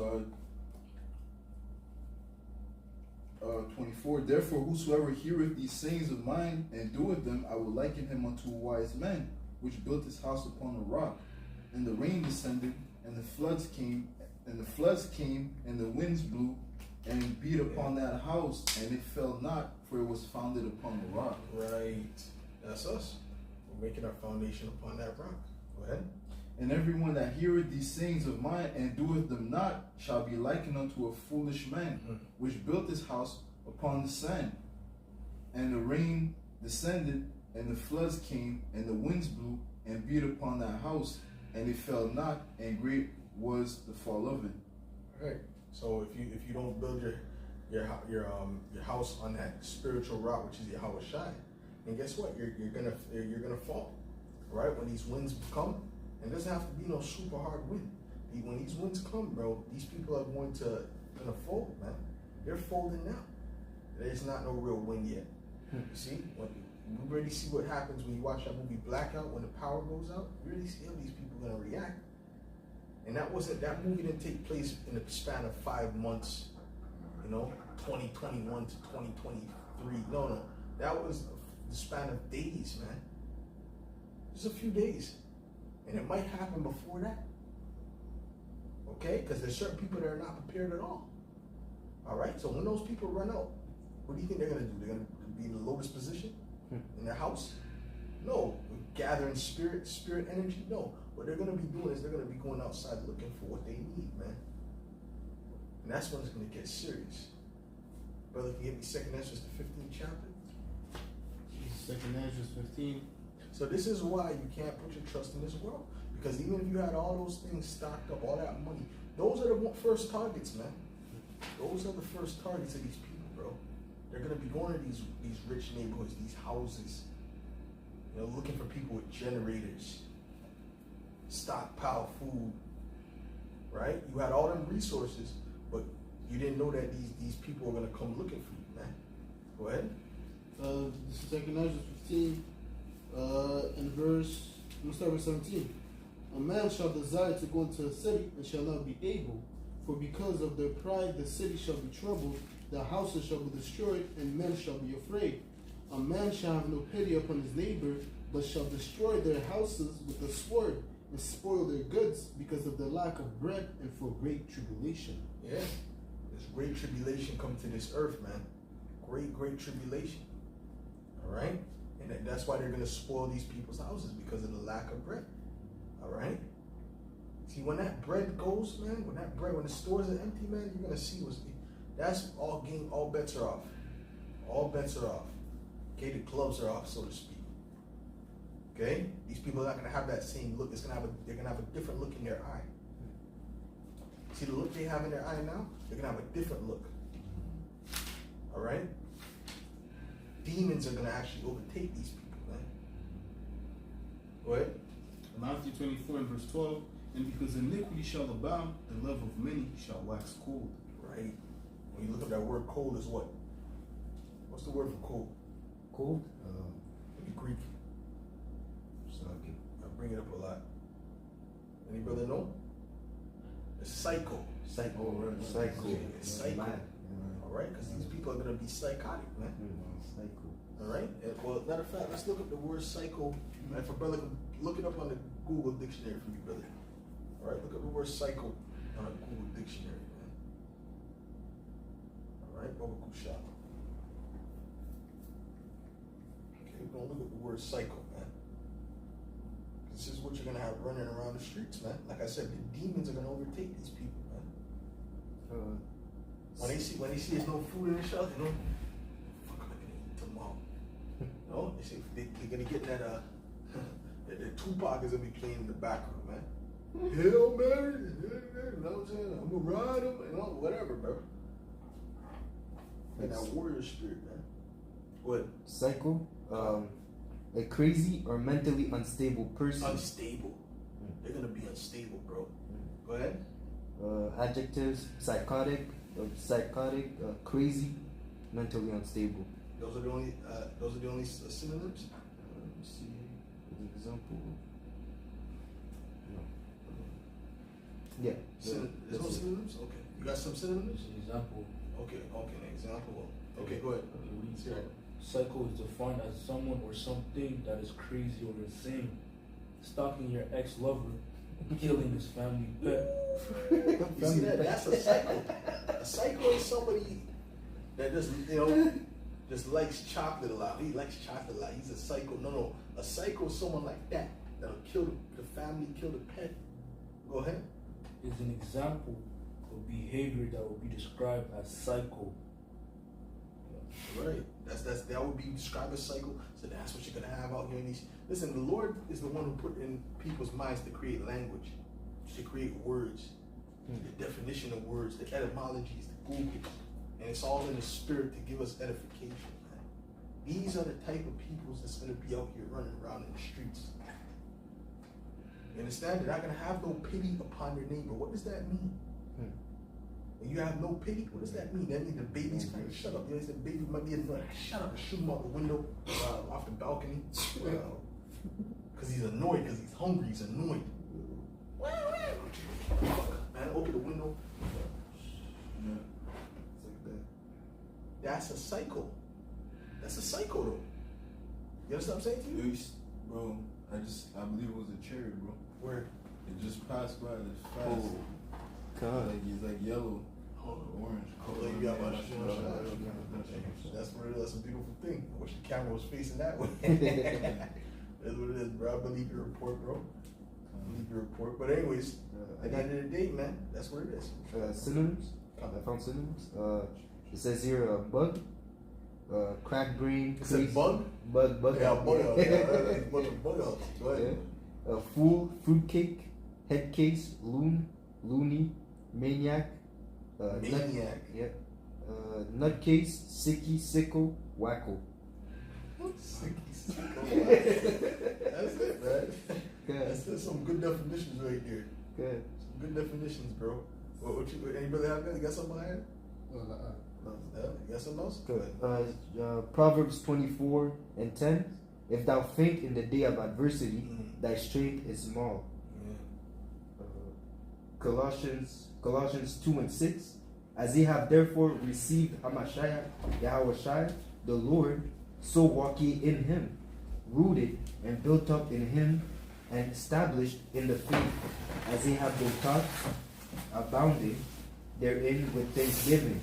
24. Therefore, whosoever heareth these sayings of mine and doeth them, I will liken him unto a wise man, which built his house upon a rock. And the rain descended, and the floods came, and the winds blew, and beat upon that house, and it fell not, for it was founded upon a rock. Right. That's us. We're making our foundation upon that rock. Go ahead. And everyone that heareth these sayings of mine and doeth them not shall be likened unto a foolish man, which built his house upon the sand. And the rain descended, and the floods came, and the winds blew, and beat upon that house, and it fell not, and great was the fall of it. All right. So if you don't build your house on that spiritual rock, which is Yahweh Shai, and guess what? You're gonna fall. Right? When these winds come, and it doesn't have to be no super hard wind. When these winds come, bro, these people are gonna fold, man. They're folding now. There's not no real wind yet. You see? We already see what happens when you watch that movie Blackout, when the power goes out. You really see how these people are gonna react. And that movie didn't take place in the span of 5 months, 2021 to 2023. No. That was the span of days, man. Just a few days. And it might happen before that. Okay? Because there's certain people that are not prepared at all. All right? So when those people run out, what do you think they're going to do? They're going to be in the lowest position in their house? No. Gathering spirit energy? No. What they're going to be doing is they're going to be going outside looking for what they need, man. And that's when it's going to get serious. Brother, can you give me 2nd Ezra, the 15th chapter? 2nd Ezra 15. So this is why you can't put your trust in this world. Because even if you had all those things stocked up, all that money, those are the first targets, man. Those are the first targets of these people, bro. They're going to be going to these rich neighborhoods, these houses, looking for people with generators, stockpile food, right? You had all them resources, but you didn't know that these people are going to come looking for you, man. Go ahead. This is 2nd Ezra 15, in verse, I'm going to start with 17. A man shall desire to go into a city and shall not be able, for because of their pride the city shall be troubled, the houses shall be destroyed, and men shall be afraid. A man shall have no pity upon his neighbor, but shall destroy their houses with the sword, and spoil their goods because of the lack of bread and for great tribulation. Yeah. There's great tribulation come to this earth, man. Great tribulation. All right? And that's why they're going to spoil these people's houses, because of the lack of bread. All right? See, when that bread goes, man, when the stores are empty, man, you're gonna see that's all game. All bets are off. All bets are off. Okay, the gloves are off, so to speak. Okay, these people are not gonna have that same look. They're gonna have a different look in their eye. See the look they have in their eye now? They're gonna have a different look. All right. Demons are gonna actually overtake these people, man. Go ahead. Matthew 24 and verse 12. And because iniquity shall abound, the love of many shall wax cold. Right. When you look up that word cold is what? What's the word for cold? Cold? In Greek. So, okay. I bring it up a lot. Any brother know? It's psycho. Psycho. Right. Psycho. It's psycho. Man. All right, because these people are gonna be psychotic, man. Psycho. All right. Well, matter of fact, let's look up the word psycho. And if a brother can look it up on the Google dictionary for me, brother. All right, look up the word psycho on a Google dictionary, man. All right, Baba Kusha. Okay, we're gonna look at the word psycho, man. This is what you're gonna have running around the streets, man. Like I said, the demons are gonna overtake these people, man. When they see there's no food in the shelf, you know, fuck, I'm gonna eat tomorrow. You know, they say they're gonna get that the Tupac is gonna be playing in the background, man. Hail Mary, you know what I'm saying? I'm gonna ride him, you know, whatever, bro. And that warrior spirit, man. What? Psycho, a crazy or mentally unstable person. Unstable. They're gonna be unstable, bro. Go ahead. Adjectives: psychotic, crazy, mentally unstable. Those are the only synonyms. Let me see. An example. No. Yeah. There's no synonyms. Okay. You got some synonyms? An example. Okay. An example. Okay. Go ahead. Okay, Let's hear it. Psycho is defined as someone or something that is crazy or insane, stalking your ex-lover, killing his family pet. You see that? That's a psycho. A psycho is somebody that just, just likes chocolate a lot. He likes chocolate a lot. He's a psycho. No. A psycho is someone like that that'll kill the family, kill the pet. Go ahead. Is an example of behavior that will be described as psycho. Right. That would be described as psycho. So that's what you're gonna have out here in these. Listen, the Lord is the one who put in people's minds to create language, to create words, the definition of words, the etymologies, the Google, and it's all in the spirit to give us edification. Man. These are the type of peoples that's gonna be out here running around in the streets. You understand? They're not gonna have no pity upon their neighbor. What does that mean? When you have no pity, what does that mean? That means the baby's kind of shut up. You know, the baby might be annoyed. Shut up and shoot him out the window, off the balcony. Because he's annoyed, because he's hungry, he's annoyed. Man, open the window. Yeah. It's like that. That's a psycho. That's a psycho, though. You understand what I'm saying to you? Bro, I believe it was a cherry, bro. Where? It just passed by this fast. Oh, God. Like it's like yellow, orange. You got my That's what it is. That's a beautiful thing. I wish the camera was facing that way. That's what it is, bro. I believe your report, bro. I believe your report. But anyways, at the end of the day, man, that's what it is. Synonyms. I found synonyms. It says here bug, crack brain. It said bug? Bug. Yeah, bug out. Yeah, that's a bunch of bug outs. Go ahead. Yeah. Fool, fruitcake, head case, loony, maniac. Maniac. Nutcase, sicky, sickle, wacko. That's it, man. That's some good definitions right there. Good. Some good definitions, bro. Any brother have that? You got something behind it? You got something else? Good. Proverbs 24:10. If thou faint in the day of adversity, thy strength is small. Yeah. Colossians 2:6. As ye have therefore received Hamashiach, Yahushua, the Lord, so walk ye in him, rooted and built up in him, and established in the faith, as ye have been taught, abounding therein with thanksgiving.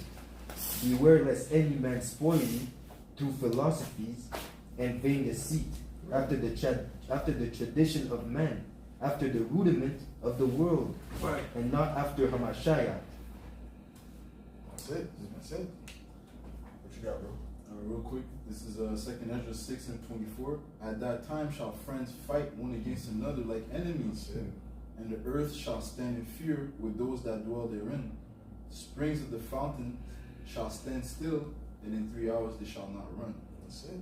Beware lest any man spoil you through philosophies and vain deceit, after the tradition of man, after the rudiment of the world, Right. and not after Hamashiach. That's it. That's it. What you got, bro? Real quick, this is 2nd Ezra 6 and 24. At that time shall friends fight one against another like enemies, That's it. and the earth shall stand in fear with those that dwell therein. Springs of the fountain shall stand still, and in 3 hours they shall not run. That's it.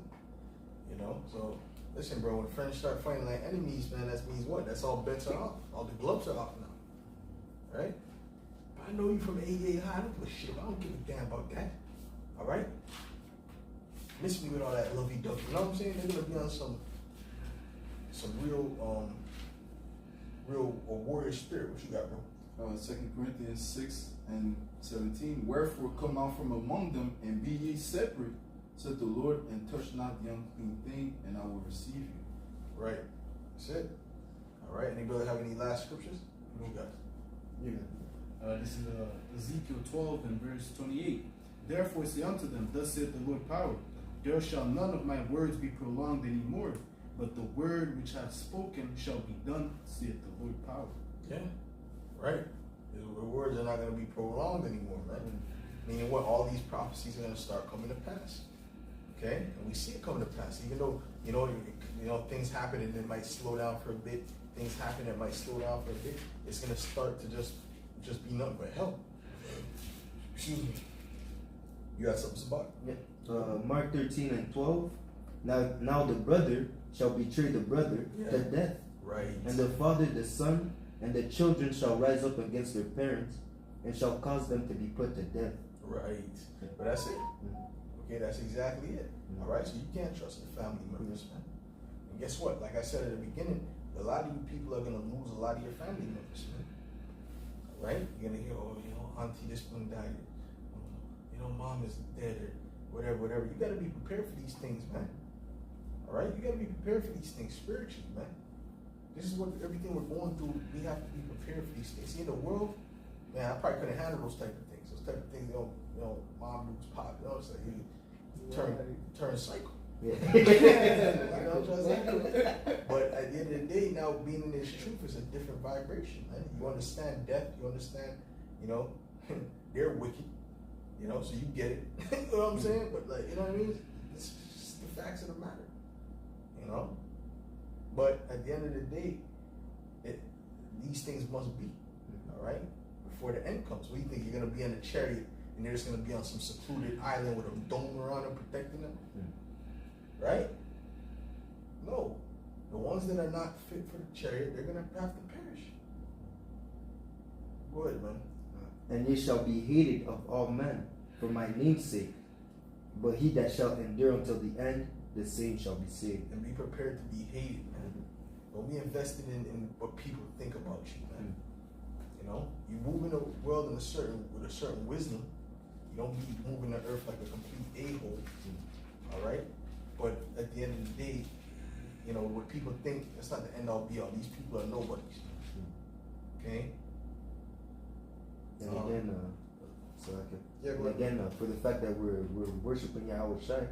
You know, so listen, bro, when friends start fighting like enemies, man, that means what? That's all bets are off. All the gloves are off now. Right? If I know you from AA high, I don't give a shit. I don't give a damn about that. Alright? Miss me with all that lovey dovey. You know what I'm saying? They're gonna be on some real warrior spirit. What you got, bro? 2 Corinthians 6 and 17. Wherefore come out from among them, and be ye separate, said the Lord, and touch not the unclean thing, and I will receive you. Right. That's it. Alright, any brother have any last scriptures? What you got? This is Ezekiel 12 and verse 28. Therefore say unto them, thus saith the Lord power, there shall none of my words be prolonged any more, but the word which I have spoken shall be done, saith the Lord power. Yeah. Right. The words are not going to be prolonged anymore, man. Meaning what? All these prophecies are going to start coming to pass. Okay? And we see it coming to pass. Even though, you know, things happen and it might slow down for a bit. Things happen that might slow down for a bit. It's going to start to just be nothing but hell. Excuse me. You got something, Sabak? Yeah. Mark 13 and 12. Now the brother shall betray the brother to death, Right. and the father the son, and the children shall rise up against their parents, and shall cause them to be put to death. Right. But that's it. Okay, that's exactly it. All right, so you can't trust the family members, man. And guess what? Like I said at the beginning, a lot of you people are going to lose a lot of your family members, man. Right? You're going to hear, oh, you know, auntie, this one died. You know, mom is dead or whatever. You got to be prepared for these things, man. All right? You got to be prepared for these things spiritually, man. This is what everything we're going through. We have to be prepared for these things. See, in the world, man, I probably couldn't handle those type of things. Those type of things, you know, mom lose pop. You know, it's like you turn psycho. Yeah. You know what I'm saying? But at the end of the day, now being in this truth is a different vibration, man. You understand death. You understand, you know, they're wicked. You know, so you get it. You know what I'm saying? But like, you know what I mean? It's just the facts of the matter. You know. But at the end of the day, these things must be, all right, before the end comes. What do you think? You're going to be in a chariot and they're just going to be on some secluded island with a dome around them protecting them? Right? No. The ones that are not fit for the chariot, they're going to have to perish. Go ahead, man. And ye shall be hated of all men for my name's sake, but he that shall endure until the end, the same shall be saved. And be prepared to be hated, man. Don't be invested in what people think about you, man. You know, you move in the world with a certain wisdom. You don't be moving the earth like a complete a-hole. All right? But at the end of the day, you know, what people think, that's not the end all be all. These people are nobodies. Okay? And again, for the fact that we're worshiping Yahweh Shai,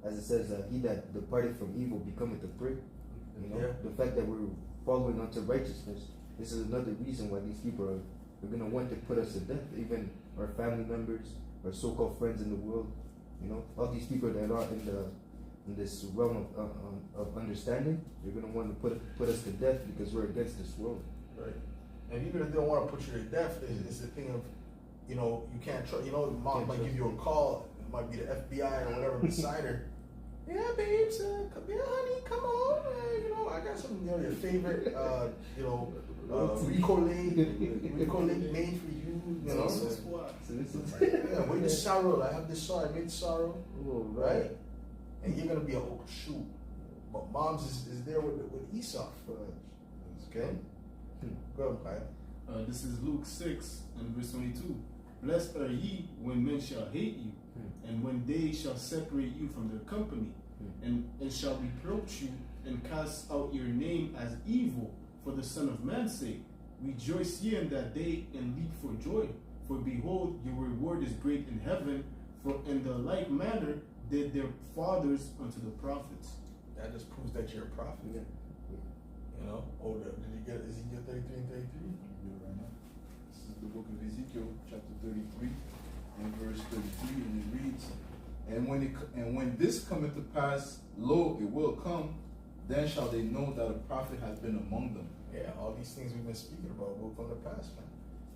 as it says, he that departed from evil becometh a prey. You know, the fact that we're following unto righteousness, this is another reason why these people are going to want to put us to death. Even our family members, our so-called friends in the world, you know, all these people that are in this realm of understanding, they're going to want to put us to death because we're against this world. Right. And even if they don't want to put you to death, it's the thing of, you know, you can't trust. You know, mom might give you a call. It might be the FBI or whatever beside her. Yeah, babes, come here, honey, come on. You know, I got some, you know, your favorite, Rico Lake made for you. You know, yeah, with the sorrow. I have this sorrow. I made sorrow, right? And you're gonna be oh shoot, but mom's is there with Esau. Okay, go ahead, Kyle. This is Luke 6 and verse 22. Blessed are ye when men shall hate you, and when they shall separate you from their company, and shall reproach you, and cast out your name as evil for the Son of Man's sake. Rejoice ye in that day, and leap for joy. For behold, your reward is great in heaven, for in the like manner did their fathers unto the prophets. That just proves that you're a prophet. You know, did you get Ezekiel 33 and 33? Right now. This is the book of Ezekiel, chapter 33, and verse 33, and it reads, and when this cometh to pass, lo, it will come, then shall they know that a prophet has been among them. Yeah, all these things we've been speaking about will come to pass, man.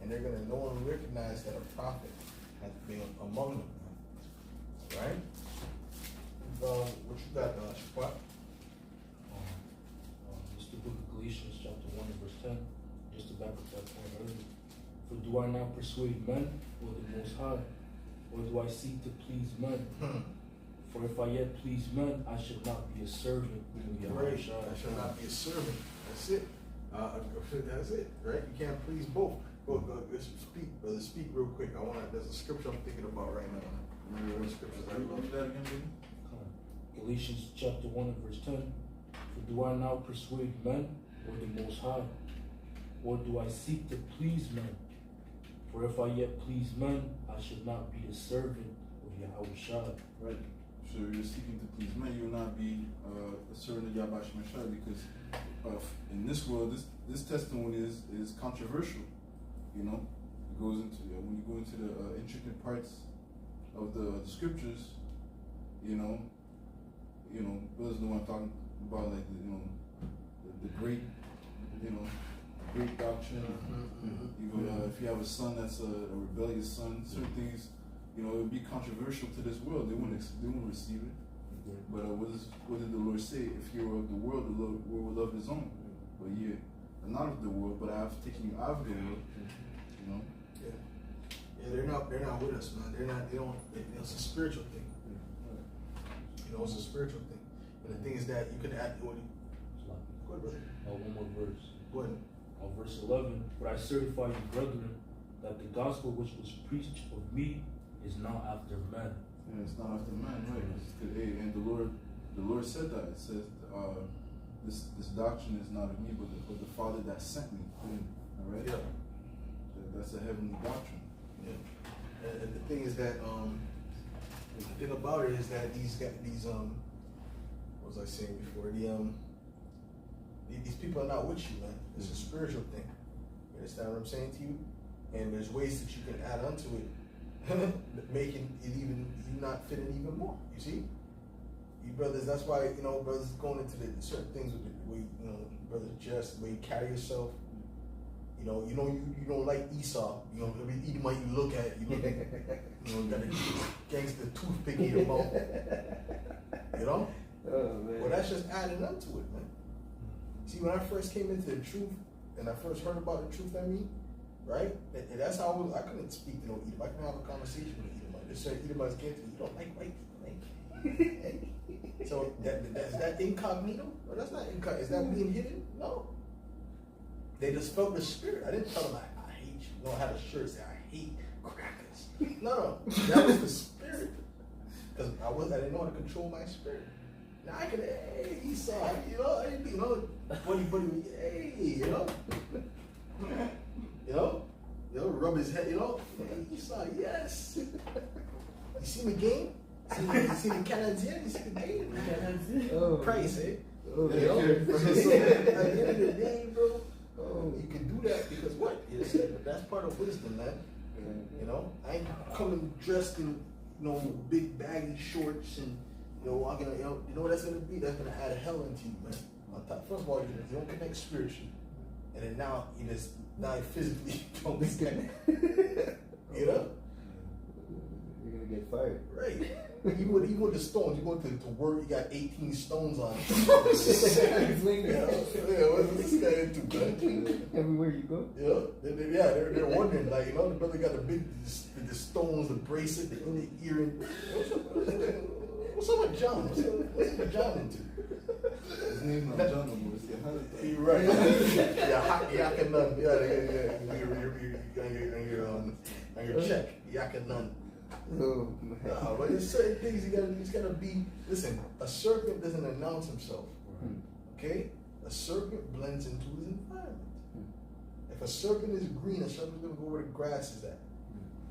And they're gonna know and recognize that a prophet has been among them, man. Right? What you got, Shaphat? Just the book of Galatians, chapter 1 and verse 10, just to back up that point earlier. For do I now persuade men or the Most High, or do I seek to please men? For if I yet please men, I should not be a servant to Right. Yahushua. I shall not be a servant. That's it. That's it, right? You can't please both. Go, let's speak, brother. Speak real quick. There's a scripture I'm thinking about right now. Remember what scriptures I love? Read that again, baby. Galatians chapter 1 and verse 10. For do I now persuade men or the Most High? Or do I seek to please men? For if I yet please men, I should not be a servant of Yahushua. Right. So you're seeking to please men, you will not be a servant of Yahweh Shemashah, because in this world, this testimony is controversial. You know, it goes into when you go into the intricate parts of the scriptures. You know, brothers know what I'm talking about, like the great, great doctrine. Even if you have a son that's a rebellious son, certain things, it would be controversial to this world. They wouldn't receive it. But what did the Lord say? If you were of the world, the world will love His own. But ye are not of the world, but I have taken you out of the world. Yeah, they're not with us, man. It's a spiritual thing. It's a spiritual thing. And the thing is that you can add. Go ahead, brother. One more verse. Go ahead. Verse 11. But I certify you, brethren, that the gospel which was preached of me is not after men. Yeah, it's not after man, right? And the Lord said that. It says, this doctrine is not of me, but the Father that sent me. All right. Yeah. That's a heavenly doctrine. Yeah. And the thing is that the thing about it is that these what was I saying before? These people are not with you, man. It's a spiritual thing. You understand what I'm saying to you? And there's ways that you can add onto it, making it you not fit in even more. You see? You brothers, that's why, brothers going into the certain things with the way, brothers just the way you carry yourself. You don't like Esau. Every Edomite you look at, you got a gangster toothpick in your mouth. Oh, man. Well, that's just adding up to it, man. See, when I first came into the truth, and I first heard about the truth, right? And that's how I couldn't speak to no Edom. I couldn't have a conversation with Edomite. There's certain Edomites came to me, you don't like white people, So is that incognito? No, that's not incognito. Is that being hidden? No. They just felt the spirit. I didn't tell them I hate you. I had a shirt say I hate crackers. No, that was the spirit. Because I didn't know how to control my spirit. Now I could, hey, Esau, buddy, hey, rub his head, hey, Esau, yes. You see the game? You see the Canadian? You see the game? Oh, Price, eh? Oh, At the end of the day, bro, you can do that because what? That's part of wisdom, man. I ain't coming dressed in, big baggy shorts and, walking. You know what that's gonna be? That's gonna add hell into you, man. On top, first of all, you don't connect spiritually, and then now you physically don't connect. You're gonna get fired. Right. Even with the stones, you go to work, you got 18 stones on. What's what's this guy into, man? Everywhere you go. They're wondering, the brother got the stones, the bracelet, the earring. What's up with John? What's up with John into? His name's not John no more. It's Yohanan. You're right. Yakanan. On your check, Yakanan. Oh, man. But there's certain things he's gotta be. Listen, a serpent doesn't announce himself. Okay? A serpent blends into his environment. If a serpent is green, a serpent's gonna go where the grass is at.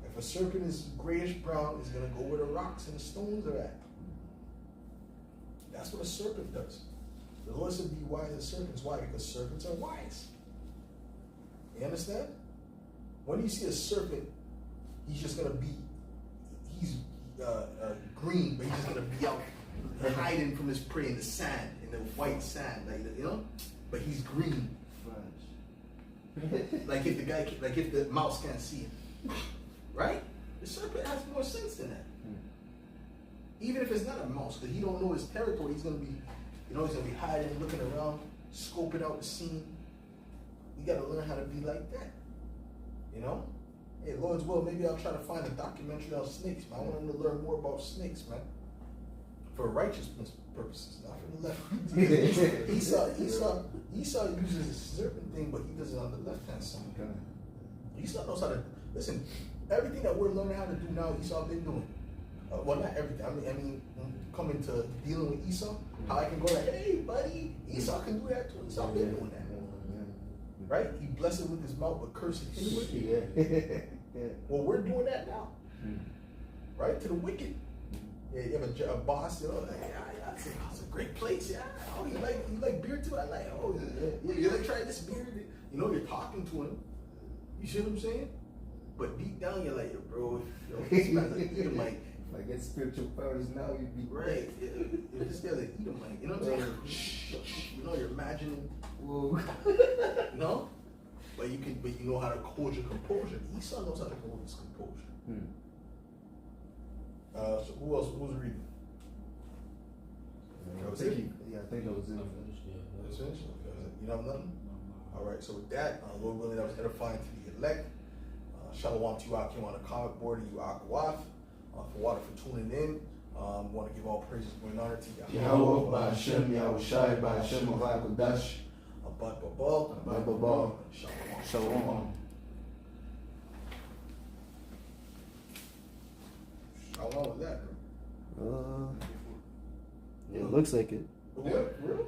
If a serpent is grayish brown, it's gonna go where the rocks and the stones are at. That's what a serpent does. The Lord said, be wise as serpents. Why? Because serpents are wise. You understand? When you see a serpent, he's just going to be, he's green, but he's just going to be out hiding from his prey in the sand, in the white sand, like, you know? But he's green. Like if the mouse can't see him. Right? The serpent has more sense than that. Even if it's not a mouse, because he don't know his territory, he's gonna be, he's gonna be hiding, looking around, scoping out the scene. You gotta learn how to be like that. You know? Hey, Lord's will, maybe I'll try to find a documentary on snakes, man. I want him to learn more about snakes, man. For righteousness purposes, not for the left. Esau uses the serpent thing, but he does it on the left hand side. Esau knows how to listen. Everything that we're learning how to do now, Esau been doing. Well, not everything. I mean, coming to dealing with Esau, how I can go like, hey, buddy, Esau can do that too. Esau been doing that. Right? He blesses with his mouth, but curses his wicked. Well, we're doing that now. Right? To the wicked. Yeah, you have a boss, it's a great place. Yeah. Oh, you like beer too? I like, you like trying this beer? You know, you're talking to him. You see what I'm saying? But deep down, you're like, bro, this guy's an Edomite. If I get spiritual powers now, you'd be right. If this guy's an Edomite, you know what I'm saying? You know, you're imagining. Whoa. No? But you know how to hold your composure. Esau knows how to hold his composure. So who else? Who was reading? That was it? Yeah, I think that was it. That's finished? Okay. You know nothing? All right. So with that, Lord willing, that was edifying to the elect. Shalom to you out here on the comic board, you Akawaf. For water for tuning in. Want to give all praises and honor to Yahweh, Ba'Hashem, Yahweh Shai, Ba'Hashem, Kodash. Abad Babal. Abad Babal. Shalom. Shalom. How long was that, bro? It looks like it. What? Real?